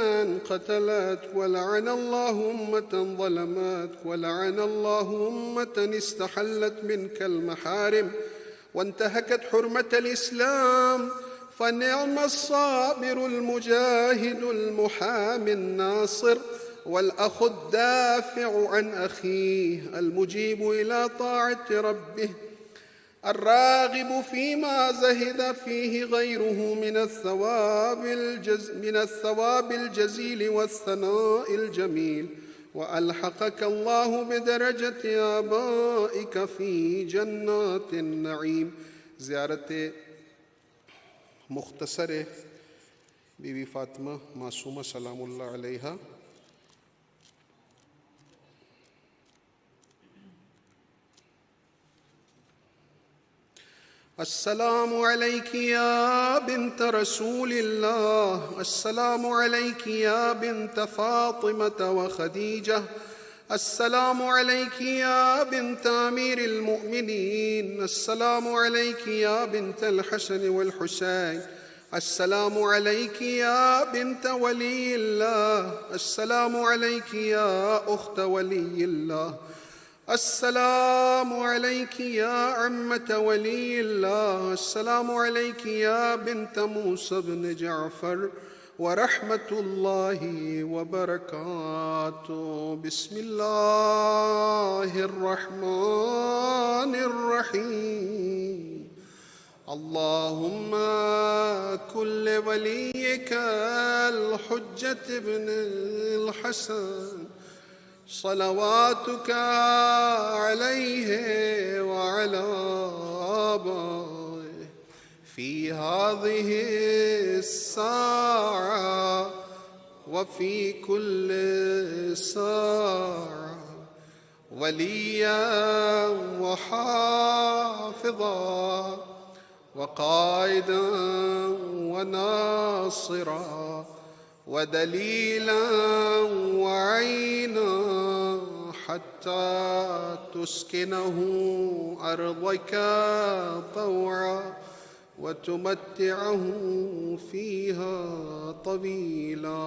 قتلت ولعن الله أمة ظلمت ولعن الله أمة استحلت منك المحارم وانتهكت حرمة الإسلام، فنعم الصابر المجاهد المحامي الناصر والأخ الدافع عن أخيه المجيب إلى طاعة ربه الراغب فيما زهد فيه غيره من الثواب الجزيل والثناء الجميل، وألحقك الله بدرجة آبائك في جنات النعيم۔ زیارت مختصر بی بی فاطمہ معصومہ سلام اللہ علیہا۔ السلام علیک یا بنت رسول اللہ، السلام علیک یا بنت فاطمة وخدیجہ، السلام علیک یا بنت امیر المؤمنین، السلام علیک یا بنت الحسن والحسین، السلام علیک یا بنت ولی اللہ، السلام علیک یا اخت ولی اللہ، السلام علیک یا عمة ولی اللہ، السلام علیک یا بنت موسیٰ بن جعفر ورحمۃ اللہ وبرکاتہ۔ بسم اللہ الرحمن الرحیم، اللہم کل ولیک الحجة بن الحسن صلواتك عليه وعلى آبائه في هذه الساعة وفي كل ساعة وليا وحافظا وقائدا وناصرا ودليلا وعينا حتى تسكنه أرضك طوعا وتمتعه فيها طويلا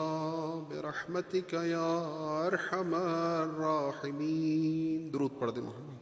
برحمتك يا أرحم الراحمين۔ درود پڑھ دیں محمد۔